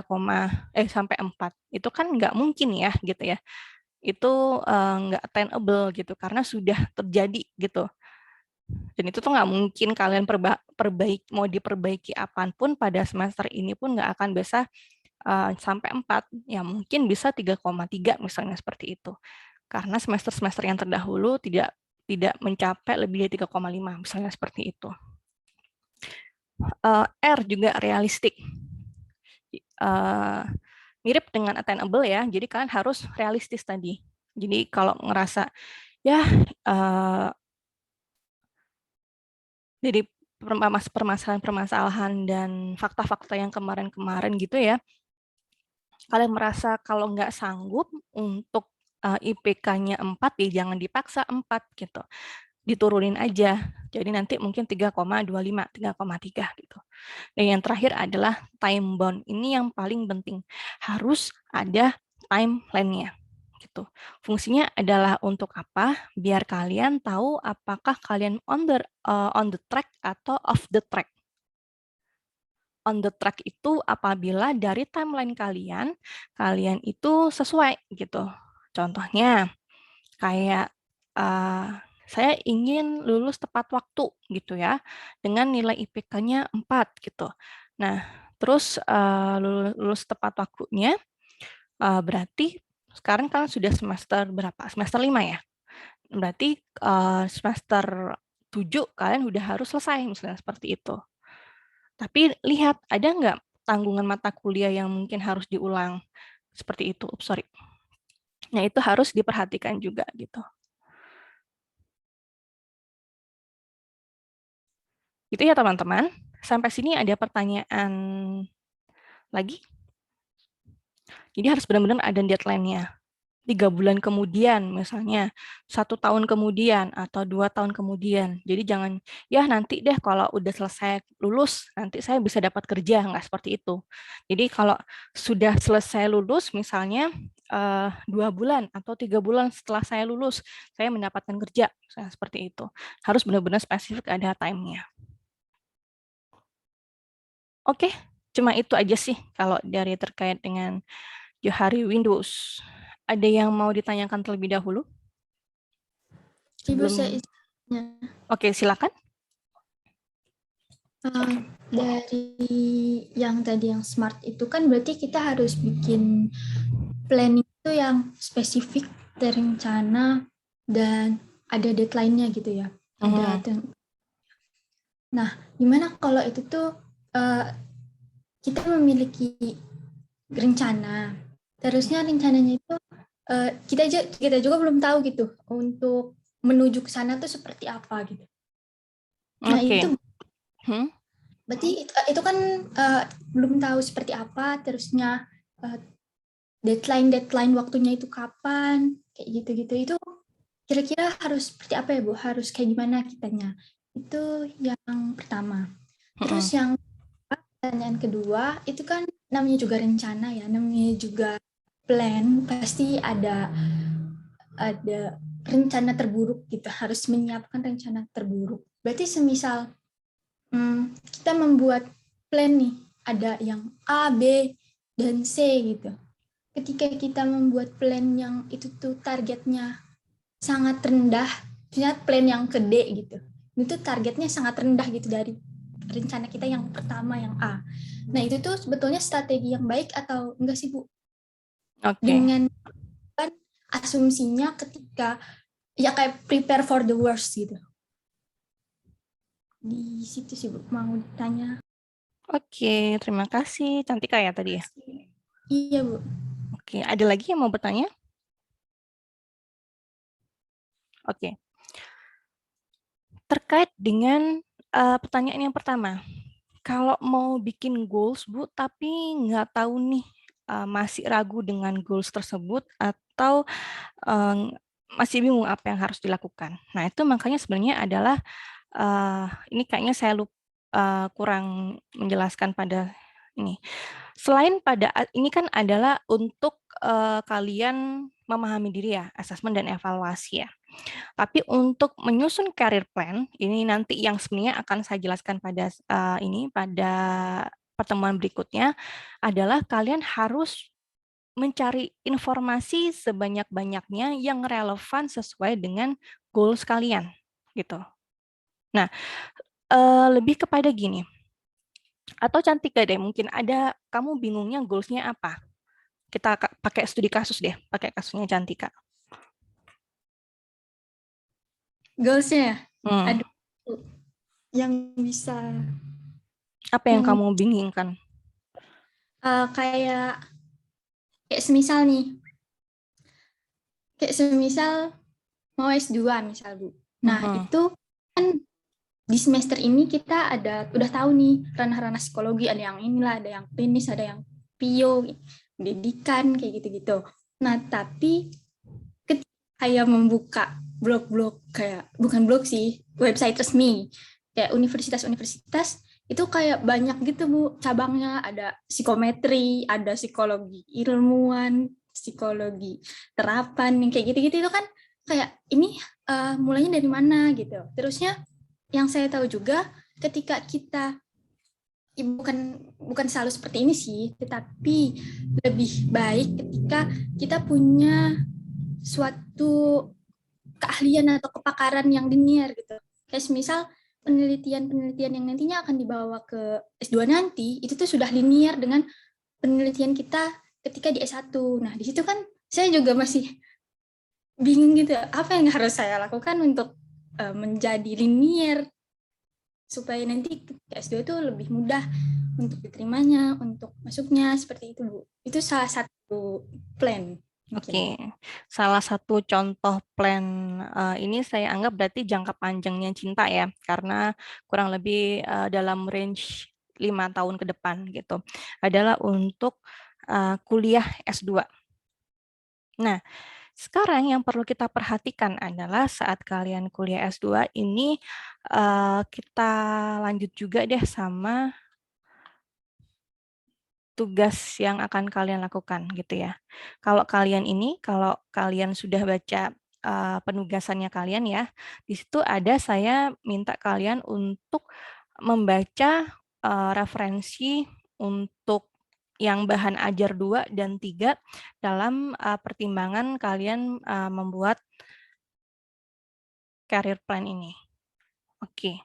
Itu kan nggak mungkin ya gitu ya. Itu nggak attainable gitu karena sudah terjadi gitu. Dan itu tuh nggak mungkin kalian mau diperbaiki apapun pada semester ini pun nggak akan bisa sampai 4. Ya mungkin bisa 3,3 misalnya seperti itu. Karena semester-semester yang terdahulu tidak mencapai lebih dari 3,5 misalnya seperti itu. R juga realistik. Mirip dengan attainable ya. Jadi kalian harus realistis tadi. Jadi kalau ngerasa ya dari permasalahan-permasalahan dan fakta-fakta yang kemarin-kemarin gitu ya, kalian merasa kalau nggak sanggup untuk IPK-nya 4, ya jangan dipaksa 4 gitu. Diturunin aja. Jadi nanti mungkin 3,25, 3,3 gitu. Dan yang terakhir adalah time bound. Ini yang paling penting. Harus ada timeline-nya. Gitu. Fungsinya adalah untuk apa? Biar kalian tahu apakah kalian on the track atau off the track. On the track itu apabila dari timeline kalian itu sesuai gitu. Contohnya kayak saya ingin lulus tepat waktu gitu ya, dengan nilai IPK-nya 4 gitu. Nah, terus lulus tepat waktunya berarti sekarang kalian sudah semester berapa? Semester 5 ya? Berarti semester 7 kalian udah harus selesai, misalnya seperti itu. Tapi lihat, ada nggak tanggungan mata kuliah yang mungkin harus diulang? Seperti itu, sorry. Nah, itu harus diperhatikan juga gitu. Gitu ya teman-teman. Sampai sini ada pertanyaan lagi? Jadi harus benar-benar ada deadline-nya. 3 bulan kemudian misalnya, 1 tahun kemudian, atau 2 tahun kemudian. Jadi jangan, ya nanti deh kalau udah selesai lulus, nanti saya bisa dapat kerja, nggak seperti itu. Jadi kalau sudah selesai lulus, misalnya 2 bulan atau 3 bulan setelah saya lulus, saya mendapatkan kerja, misalnya seperti itu. Harus benar-benar spesifik ada time-nya. Oke, cuma itu aja sih kalau dari terkait dengan Johari Windows. Ada yang mau ditanyakan terlebih dahulu? Ibu, saya Oke, silakan. Dari yang tadi yang smart itu kan berarti kita harus bikin planning itu yang spesifik, terencana, dan ada deadline-nya gitu ya. Nah, gimana kalau itu tuh kita memiliki rencana, terusnya rencananya itu kita juga belum tahu gitu untuk menuju ke sana tuh seperti apa gitu. Nah itu berarti itu kan belum tahu seperti apa, terusnya deadline waktunya itu kapan, kayak gitu-gitu. Itu kira-kira harus seperti apa ya Bu? Harus kayak gimana kitanya? Itu yang pertama. Terus yang pertanyaan kedua, itu kan namanya juga rencana ya, namanya juga plan, pasti ada rencana terburuk gitu, harus menyiapkan rencana terburuk. Berarti semisal kita membuat plan nih, ada yang A, B, dan C gitu. Ketika kita membuat plan yang itu tuh targetnya sangat rendah, misalnya plan yang ke D gitu, itu targetnya sangat rendah gitu dari rencana kita yang pertama yang A. Nah itu tuh sebetulnya strategi yang baik atau enggak sih Bu? Dengan kan asumsinya ketika ya kayak prepare for the worst gitu. Di situ sih Bu mau tanya. Oke, terima kasih. Cantika ya tadi ya? Iya Bu. Oke, ada lagi yang mau bertanya? Oke. Terkait dengan pertanyaan yang pertama, kalau mau bikin goals Bu, tapi nggak tahu nih, masih ragu dengan goals tersebut atau masih bingung apa yang harus dilakukan. Nah itu makanya sebenarnya adalah ini kayaknya saya kurang menjelaskan pada ini. Selain pada ini kan adalah untuk kalian memahami diri ya, asesmen dan evaluasi ya. Tapi untuk menyusun career plan, ini nanti yang sebenarnya akan saya jelaskan pada pada pertemuan berikutnya, adalah kalian harus mencari informasi sebanyak-banyaknya yang relevan sesuai dengan goals kalian, gitu. Nah, lebih kepada gini, atau Cantika deh, mungkin ada kamu bingungnya goals-nya apa? Kita pakai studi kasus deh, pakai kasusnya Cantika. Goals-nya? Aduh, yang bisa. Apa yang kamu bingungkan? Kayak semisal nih, kayak semisal mau S2 misal Bu. Nah itu kan di semester ini kita udah tahu nih ranah-ranah psikologi, ada yang inilah, ada yang klinis, ada yang PIO. pendidikan, kayak gitu-gitu. Nah, tapi ketika saya membuka blog-blog kayak, bukan blog sih, website resmi, kayak universitas-universitas, itu kayak banyak gitu Bu, cabangnya, ada psikometri, ada psikologi ilmuwan, psikologi terapan, yang kayak gitu-gitu itu kan kayak ini mulainya dari mana gitu. Terusnya yang saya tahu juga ketika kita bukan selalu seperti ini sih, tetapi lebih baik ketika kita punya suatu keahlian atau kepakaran yang linear gitu. Kayak misal penelitian-penelitian yang nantinya akan dibawa ke S2 nanti, itu tuh sudah linear dengan penelitian kita ketika di S1. Nah, di situ kan saya juga masih bingung gitu, apa yang harus saya lakukan untuk menjadi linear supaya nanti ke S2 itu lebih mudah untuk diterimanya, untuk masuknya, seperti itu Bu. Itu salah satu plan. Oke, salah satu contoh plan ini saya anggap berarti jangka panjangnya Cinta ya, karena kurang lebih dalam range 5 tahun ke depan gitu, adalah untuk kuliah S2. Nah, sekarang yang perlu kita perhatikan adalah saat kalian kuliah S2 ini kita lanjut juga deh sama tugas yang akan kalian lakukan gitu ya. Kalau kalian sudah baca penugasannya kalian ya, di situ ada saya minta kalian untuk membaca referensi untuk yang bahan ajar 2 dan 3 dalam pertimbangan kalian membuat career plan ini. Oke.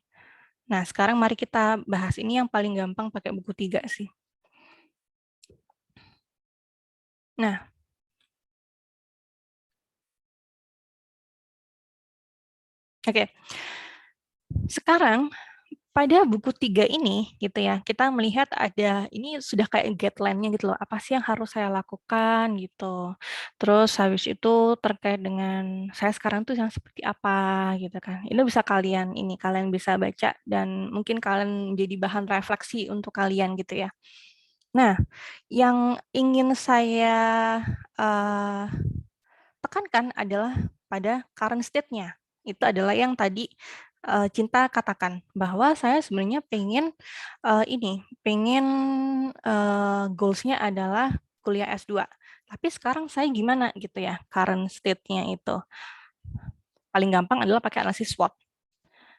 Nah, sekarang mari kita bahas ini yang paling gampang pakai buku 3 sih. Nah, oke. Sekarang pada buku 3 ini gitu ya, kita melihat ada ini sudah kayak guideline-nya gitu loh. Apa sih yang harus saya lakukan gitu. Terus habis itu terkait dengan saya sekarang tuh yang seperti apa gitu kan. Ini bisa kalian bisa baca dan mungkin kalian jadi bahan refleksi untuk kalian gitu ya. Nah, yang ingin saya tekankan adalah pada current state-nya. Itu adalah yang tadi Cinta katakan bahwa saya sebenarnya pengen goals-nya adalah kuliah S2. Tapi sekarang saya gimana gitu ya current state-nya itu. Paling gampang adalah pakai analisis SWOT.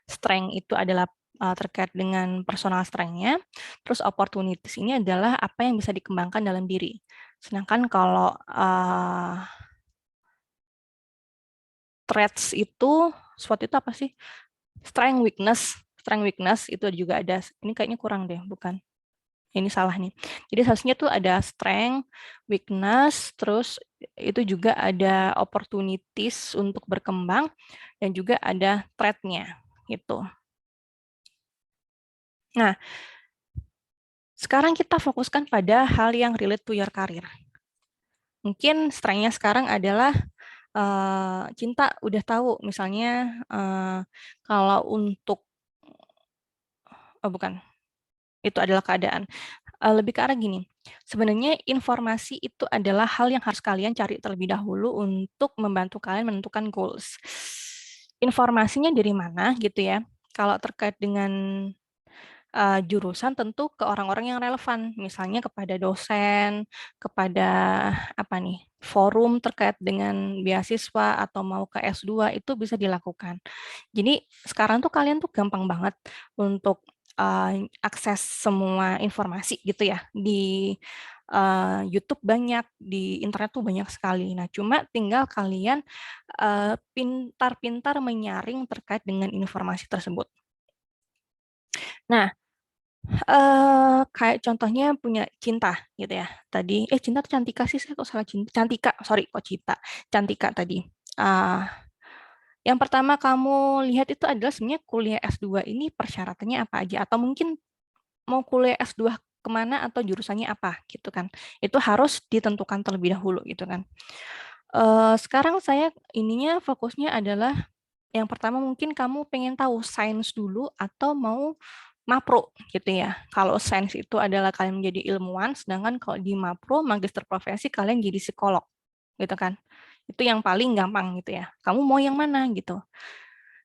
Strength itu adalah terkait dengan personal strength-nya, terus opportunities ini adalah apa yang bisa dikembangkan dalam diri. Sedangkan kalau traits itu, SWOT itu apa sih? Strength, weakness itu juga ada. Ini kayaknya kurang deh, bukan? Ini salah nih. Jadi seharusnya tuh ada strength, weakness, terus itu juga ada opportunities untuk berkembang, dan juga ada threat-nya gitu. Nah, sekarang kita fokuskan pada hal yang relate to your career. Mungkin strength-nya sekarang adalah Cinta udah tahu misalnya kalau untuk bukan, itu adalah keadaan. Lebih ke arah gini, sebenarnya informasi itu adalah hal yang harus kalian cari terlebih dahulu untuk membantu kalian menentukan goals. Informasinya dari mana gitu ya? Kalau terkait dengan jurusan tentu ke orang-orang yang relevan, misalnya kepada dosen, kepada forum terkait dengan beasiswa atau mau ke S2 itu bisa dilakukan. Jadi sekarang tuh kalian tuh gampang banget untuk akses semua informasi gitu ya di YouTube banyak, di internet tuh banyak sekali. Nah, cuma tinggal kalian pintar-pintar menyaring terkait dengan informasi tersebut. Nah, kayak contohnya punya Cinta gitu ya. Tadi Cinta atau Cantika sih, saya kok salah Cantika, sorry kok Cinta. Cantika tadi. Yang pertama kamu lihat itu adalah sebenarnya kuliah S2 ini persyaratannya apa aja, atau mungkin mau kuliah S2 kemana atau jurusannya apa gitu kan. Itu harus ditentukan terlebih dahulu gitu kan. Sekarang saya fokusnya adalah yang pertama mungkin kamu pengen tahu sains dulu atau mau mapro gitu ya. Kalau sains itu adalah kalian menjadi ilmuwan, sedangkan kalau di mapro magister profesi kalian jadi psikolog gitu kan. Itu yang paling gampang gitu ya. Kamu mau yang mana gitu.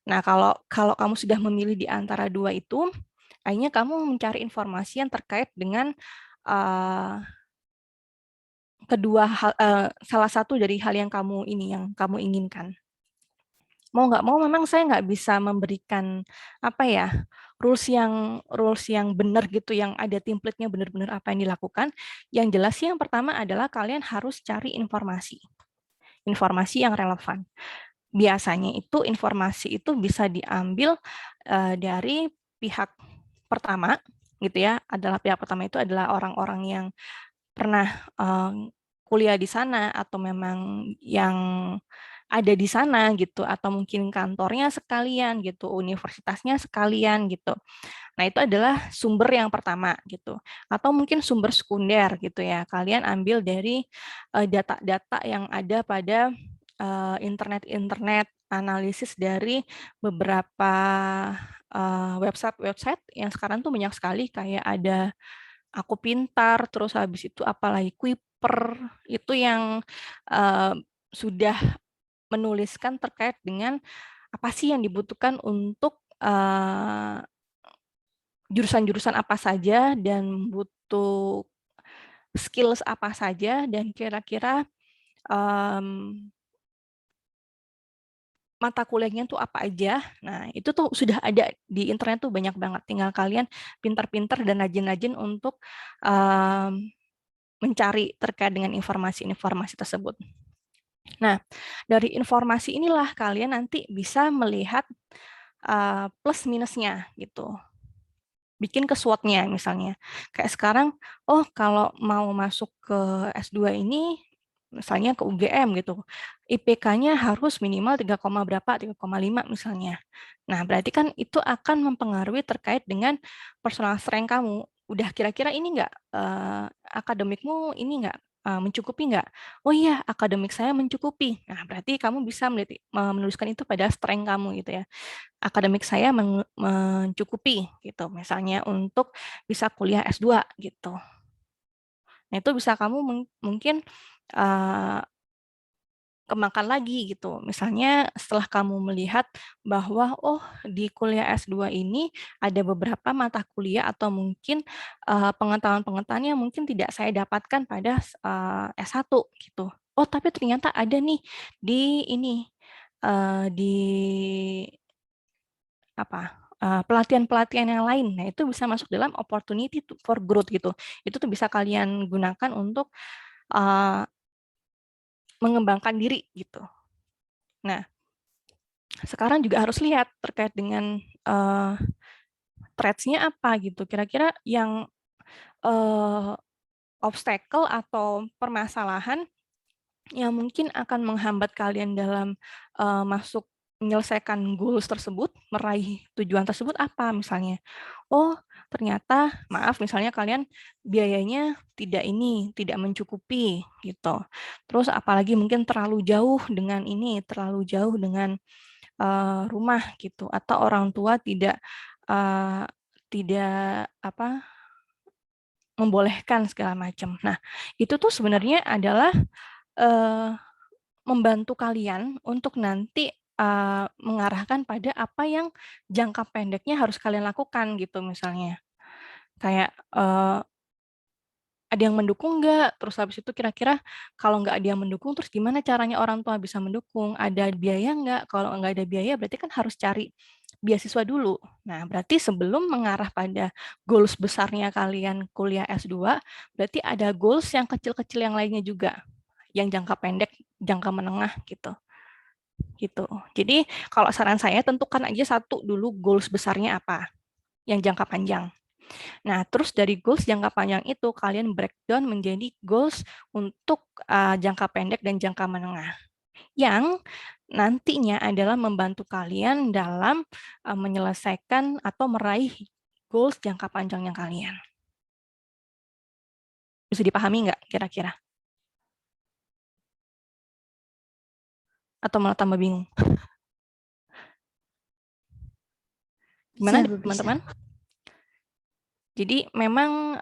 Nah, kalau kalau kamu sudah memilih di antara dua itu, akhirnya kamu mencari informasi yang terkait dengan kedua hal, salah satu dari hal yang kamu inginkan. Mau nggak mau memang saya nggak bisa memberikan apa ya rules yang benar gitu, yang ada template-nya benar-benar apa yang dilakukan. Yang jelas sih yang pertama adalah kalian harus cari informasi yang relevan. Biasanya itu informasi itu bisa diambil dari pihak pertama gitu ya. Pihak pertama itu adalah orang-orang yang pernah kuliah di sana atau memang yang ada di sana gitu, atau mungkin kantornya sekalian gitu, universitasnya sekalian gitu. Nah, itu adalah sumber yang pertama gitu. Atau mungkin sumber sekunder gitu ya. Kalian ambil dari data-data yang ada pada internet analisis dari beberapa website yang sekarang tuh banyak sekali, kayak ada Aku Pintar, terus habis itu apalagi Kuiper, itu yang sudah menuliskan terkait dengan apa sih yang dibutuhkan untuk jurusan-jurusan apa saja dan butuh skills apa saja, dan kira-kira mata kuliahnya tuh apa aja. Nah, itu tuh sudah ada di internet tuh banyak banget. Tinggal kalian pintar-pintar dan rajin-rajin untuk mencari terkait dengan informasi-informasi tersebut. Nah, dari informasi inilah kalian nanti bisa melihat plus minusnya gitu. Bikin ke SWOT-nya misalnya. Kayak sekarang, oh kalau mau masuk ke S2 ini, misalnya ke UGM gitu, IPK-nya harus minimal 3, berapa, 3,5 misalnya. Nah, berarti kan itu akan mempengaruhi terkait dengan personal strength kamu. Udah kira-kira ini nggak, akademikmu ini nggak, mencukupi nggak? Oh iya, akademik saya mencukupi. Nah, berarti kamu bisa menuliskan itu pada strength kamu gitu ya. Akademik saya mencukupi gitu, misalnya untuk bisa kuliah S2 gitu. Nah, itu bisa kamu mungkin kembangkan lagi gitu. Misalnya setelah kamu melihat bahwa oh di kuliah S2 ini ada beberapa mata kuliah atau mungkin pengetahuan-pengetahuan yang mungkin tidak saya dapatkan pada S1 gitu. Oh, tapi ternyata ada nih di ini di pelatihan-pelatihan yang lain. Nah, itu bisa masuk dalam opportunity for growth gitu. Itu tuh bisa kalian gunakan untuk mengembangkan diri gitu. Nah, sekarang juga harus lihat terkait dengan threats-nya apa gitu. Kira-kira yang obstacle atau permasalahan yang mungkin akan menghambat kalian dalam menyelesaikan goals tersebut, meraih tujuan tersebut apa misalnya. Oh, ternyata maaf misalnya kalian biayanya tidak mencukupi gitu. Terus apalagi mungkin terlalu jauh dengan rumah gitu, atau orang tua tidak membolehkan segala macam. Nah, itu tuh sebenarnya adalah membantu kalian untuk nanti mengarahkan pada apa yang jangka pendeknya harus kalian lakukan gitu misalnya. Kayak ada yang mendukung nggak? Terus habis itu kira-kira kalau nggak ada yang mendukung, terus gimana caranya orang tua bisa mendukung? Ada biaya nggak? Kalau nggak ada biaya, berarti kan harus cari beasiswa dulu. Nah, berarti sebelum mengarah pada goals besarnya kalian kuliah S2, berarti ada goals yang kecil-kecil yang lainnya juga, yang jangka pendek, jangka menengah gitu. Gitu. Jadi kalau saran saya tentukan aja satu dulu goals besarnya apa, yang jangka panjang. Nah, terus dari goals jangka panjang itu kalian breakdown menjadi goals untuk jangka pendek dan jangka menengah, yang nantinya adalah membantu kalian dalam menyelesaikan atau meraih goals jangka panjangnya kalian. Bisa dipahami nggak kira-kira? Atau malah tambah bingung? Gimana teman-teman? Jadi memang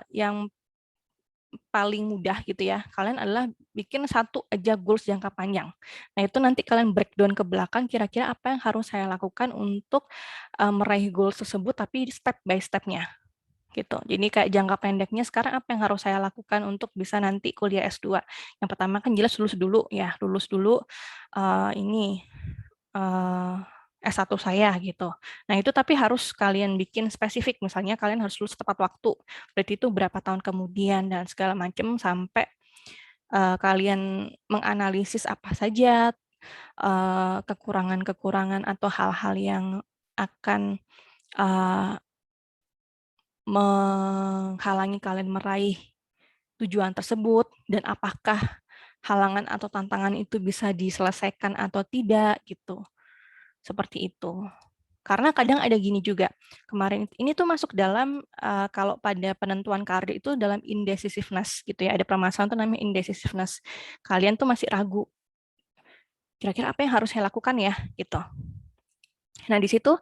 yang paling mudah gitu ya, kalian adalah bikin satu aja goals jangka panjang. Nah itu nanti kalian breakdown ke belakang, kira-kira apa yang harus saya lakukan untuk meraih goals tersebut, tapi step by step-nya gitu. Jadi kayak jangka pendeknya sekarang apa yang harus saya lakukan untuk bisa nanti kuliah S2. Yang pertama kan jelas lulus dulu ya, lulus dulu ini S1 saya gitu. Nah itu tapi harus kalian bikin spesifik, misalnya kalian harus lulus tepat waktu, berarti itu berapa tahun kemudian dan segala macam sampai kalian menganalisis apa saja kekurangan-kekurangan atau hal-hal yang akan menghalangi kalian meraih tujuan tersebut dan apakah halangan atau tantangan itu bisa diselesaikan atau tidak gitu. Seperti itu. Karena kadang ada gini juga. Kemarin ini tuh masuk dalam kalau pada penentuan karir itu dalam indecisiveness gitu ya. Ada permasalahan tuh namanya indecisiveness. Kalian tuh masih ragu. Kira-kira apa yang harus saya lakukan ya gitu. Nah, di situ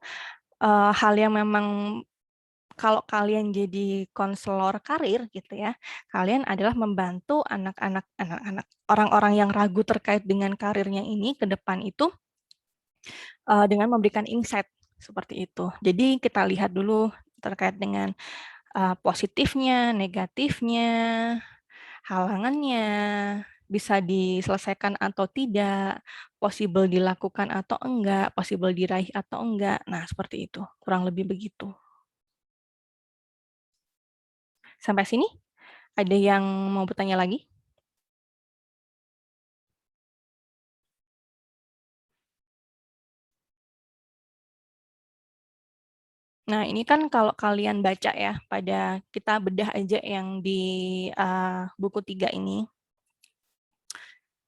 hal yang memang kalau kalian jadi konselor karir gitu ya, kalian adalah membantu anak-anak orang-orang yang ragu terkait dengan karirnya ini ke depan itu dengan memberikan insight seperti itu. Jadi kita lihat dulu terkait dengan positifnya, negatifnya, halangannya, bisa diselesaikan atau tidak, possible dilakukan atau enggak, possible diraih atau enggak. Nah, seperti itu. Kurang lebih begitu. Sampai sini? Ada yang mau bertanya lagi? Nah, ini kan kalau kalian baca ya, pada kita bedah aja yang di buku 3 ini.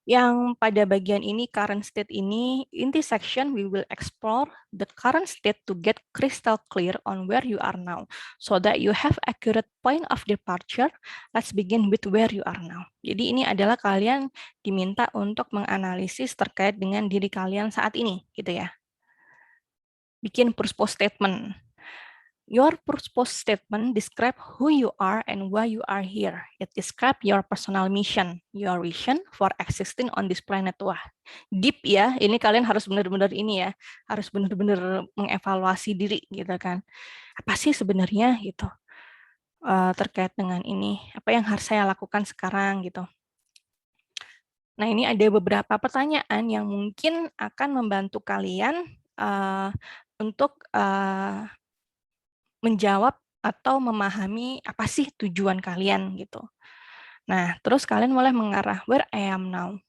Yang pada bagian ini, current state ini, in this section we will explore the current state to get crystal clear on where you are now. So that you have accurate point of departure, let's begin with where you are now. Jadi ini adalah kalian diminta untuk menganalisis terkait dengan diri kalian saat ini, gitu ya. Bikin purpose statement. Your purpose statement describe who you are and why you are here. It describe your personal mission, your vision for existing on this planet. Wah, deep ya. Ini kalian harus benar-benar ini ya, harus benar-benar mengevaluasi diri gitu kan. Apa sih sebenarnya gitu terkait dengan ini? Apa yang harus saya lakukan sekarang gitu? Nah, ini ada beberapa pertanyaan yang mungkin akan membantu kalian untuk menjawab atau memahami apa sih tujuan kalian gitu. Nah, terus kalian mulai mengarah where I am now.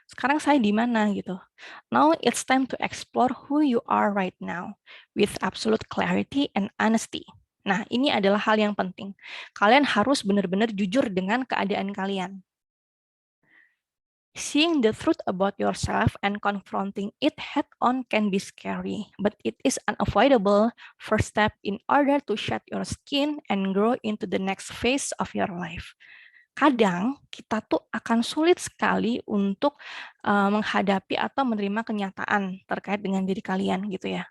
Sekarang saya di mana gitu. Now it's time to explore who you are right now with absolute clarity and honesty. Nah, ini adalah hal yang penting. Kalian harus benar-benar jujur dengan keadaan kalian. Seeing the truth about yourself and confronting it head-on can be scary, but it is unavoidable first step in order to shed your skin and grow into the next phase of your life. Kadang kita tuh akan sulit sekali untuk menghadapi atau menerima kenyataan terkait dengan diri kalian gitu ya.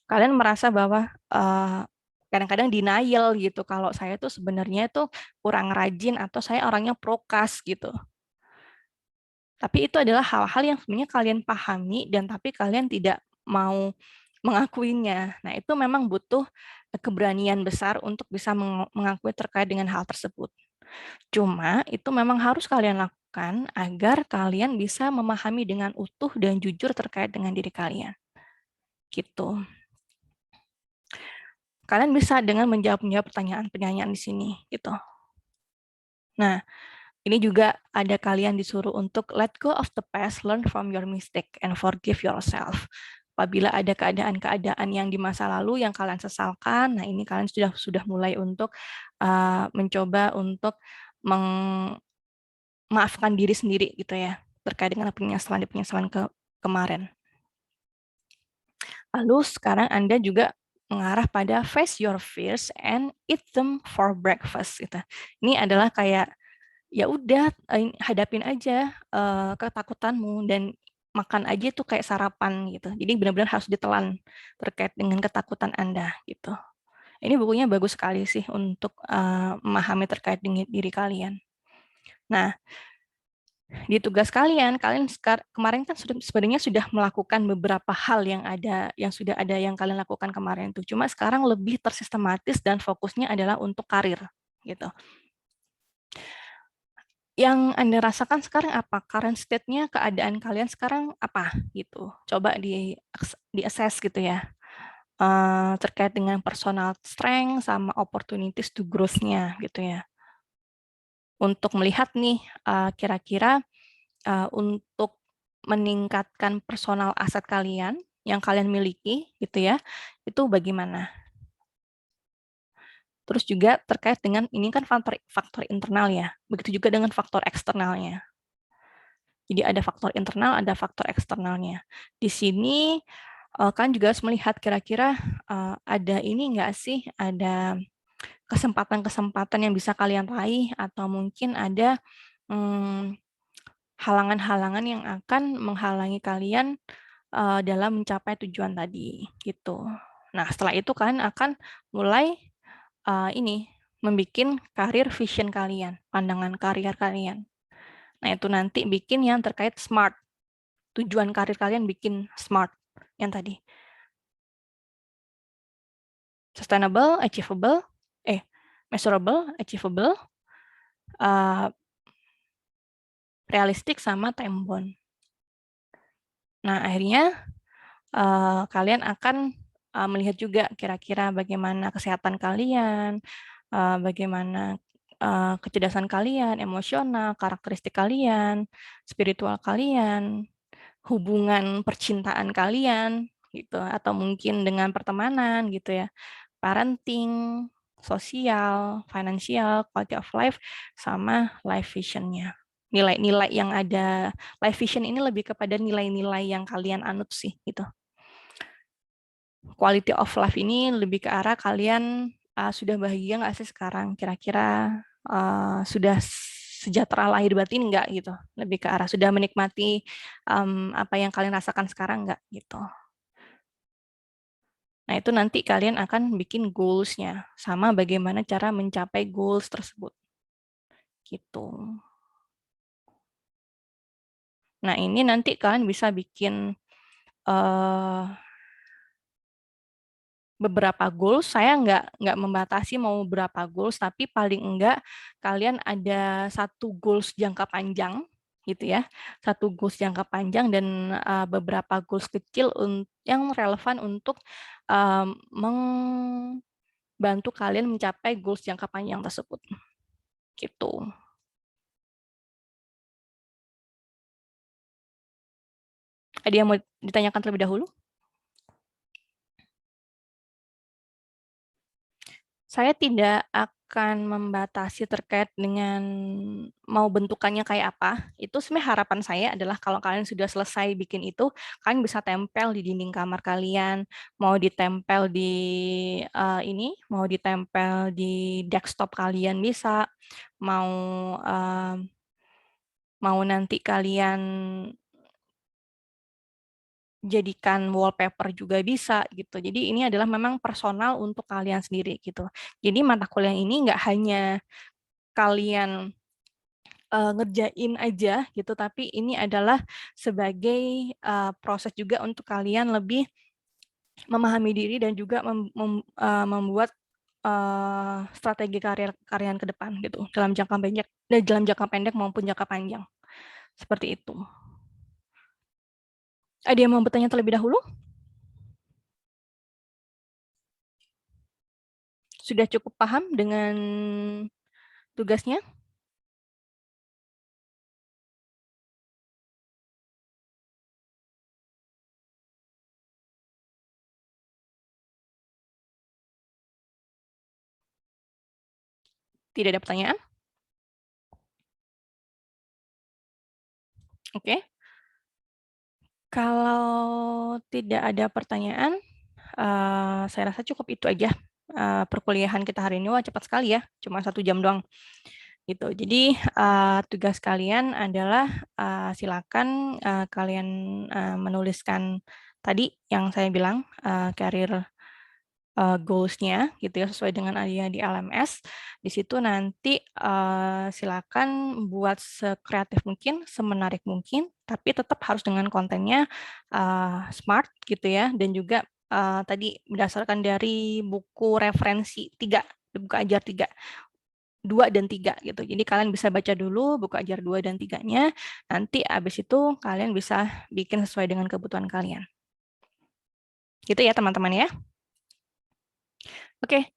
Kalian merasa bahwa kadang-kadang denial gitu kalau saya tuh sebenarnya tuh kurang rajin atau saya orangnya prokas gitu. Tapi itu adalah hal-hal yang sebenarnya kalian pahami dan tapi kalian tidak mau mengakuinya. Nah, itu memang butuh keberanian besar untuk bisa mengakui terkait dengan hal tersebut. Cuma itu memang harus kalian lakukan agar kalian bisa memahami dengan utuh dan jujur terkait dengan diri kalian. Gitu. Kalian bisa dengan menjawab pertanyaan-pertanyaan di sini gitu. Nah, ini juga ada kalian disuruh untuk let go of the past, learn from your mistake, and forgive yourself. Apabila ada keadaan-keadaan yang di masa lalu yang kalian sesalkan, nah ini kalian sudah mulai untuk mencoba untuk memaafkan diri sendiri gitu ya, terkait dengan penyesalan kemarin. Lalu sekarang Anda juga mengarah pada face your fears and eat them for breakfast gitu. Ini adalah kayak ya udah hadapin aja ketakutanmu dan makan aja tuh kayak sarapan gitu. Jadi benar-benar harus ditelan terkait dengan ketakutan Anda gitu. Ini bukunya bagus sekali sih untuk memahami terkait dengan diri kalian. Nah, di tugas kalian kemarin kan sebenarnya sudah melakukan beberapa hal yang sudah ada yang kalian lakukan kemarin tuh. Cuma sekarang lebih tersistematis dan fokusnya adalah untuk karir gitu. Yang Anda rasakan sekarang apa? Current state-nya, keadaan kalian sekarang apa gitu. Coba di-assess gitu ya. Terkait dengan personal strength sama opportunities to growth-nya gitu ya. Untuk melihat nih kira-kira untuk meningkatkan personal aset kalian yang kalian miliki gitu ya, itu bagaimana? Terus juga terkait dengan ini kan faktor internal ya, begitu juga dengan faktor eksternalnya. Jadi ada faktor internal, ada faktor eksternalnya. Di sini kan juga harus melihat kira-kira ada ini enggak sih, ada kesempatan-kesempatan yang bisa kalian raih atau mungkin ada halangan-halangan yang akan menghalangi kalian dalam mencapai tujuan tadi gitu. Nah, setelah itu kan akan mulai ini membikin karir vision kalian, pandangan karir kalian. Nah, itu nanti bikin yang terkait SMART. Tujuan karir kalian bikin SMART yang tadi. Sustainable, achievable, measurable, achievable, realistic sama time bound. Nah, akhirnya kalian akan melihat juga kira-kira bagaimana kesehatan kalian, bagaimana kecerdasan kalian, emosional, karakteristik kalian, spiritual kalian, hubungan percintaan kalian, gitu, atau mungkin dengan pertemanan, gitu ya, parenting, sosial, financial, quality of life, sama life vision-nya. Nilai-nilai yang ada, life vision ini lebih kepada nilai-nilai yang kalian anut sih, gitu. Quality of life ini lebih ke arah kalian sudah bahagia nggak sih sekarang? Kira-kira sudah sejahtera lahir batin nggak gitu? Lebih ke arah sudah menikmati apa yang kalian rasakan sekarang nggak gitu? Nah, itu nanti kalian akan bikin goals-nya, sama bagaimana cara mencapai goals tersebut. Gitu. Nah, ini nanti kalian bisa bikin beberapa goals. Saya nggak membatasi mau berapa goals, tapi paling enggak kalian ada satu goals jangka panjang, gitu ya, satu goals jangka panjang dan beberapa goals kecil yang relevan untuk membantu kalian mencapai goals jangka panjang tersebut. Gitu. Ada yang mau ditanyakan terlebih dahulu? Saya tidak akan membatasi terkait dengan mau bentukannya kayak apa. Itu sebenarnya harapan saya adalah kalau kalian sudah selesai bikin itu, kalian bisa tempel di dinding kamar kalian, mau ditempel di mau ditempel di desktop kalian bisa, mau nanti kalian jadikan wallpaper juga bisa gitu. Jadi ini adalah memang personal untuk kalian sendiri gitu. Jadi mata kuliah ini nggak hanya kalian ngerjain aja gitu, tapi ini adalah sebagai proses juga untuk kalian lebih memahami diri dan juga membuat strategi karir kalian ke depan gitu dalam jangka pendek maupun jangka panjang. Seperti itu. Ada yang mau bertanya terlebih dahulu? Sudah cukup paham dengan tugasnya? Tidak ada pertanyaan? Oke. Kalau tidak ada pertanyaan, saya rasa cukup itu aja. Perkuliahan kita hari ini cepat sekali ya, cuma 1 jam doang. Gitu. Jadi tugas kalian adalah silakan kalian menuliskan tadi yang saya bilang career goals-nya gitu ya, sesuai dengan adanya di LMS. Di situ nanti silakan buat sekreatif mungkin, semenarik mungkin, tapi tetap harus dengan kontennya smart gitu ya, dan juga tadi berdasarkan dari buku referensi 3, buku ajar 3. 2 dan 3 gitu. Jadi kalian bisa baca dulu buku ajar 2 dan 3-nya, nanti habis itu kalian bisa bikin sesuai dengan kebutuhan kalian. Gitu ya teman-teman ya. Oke,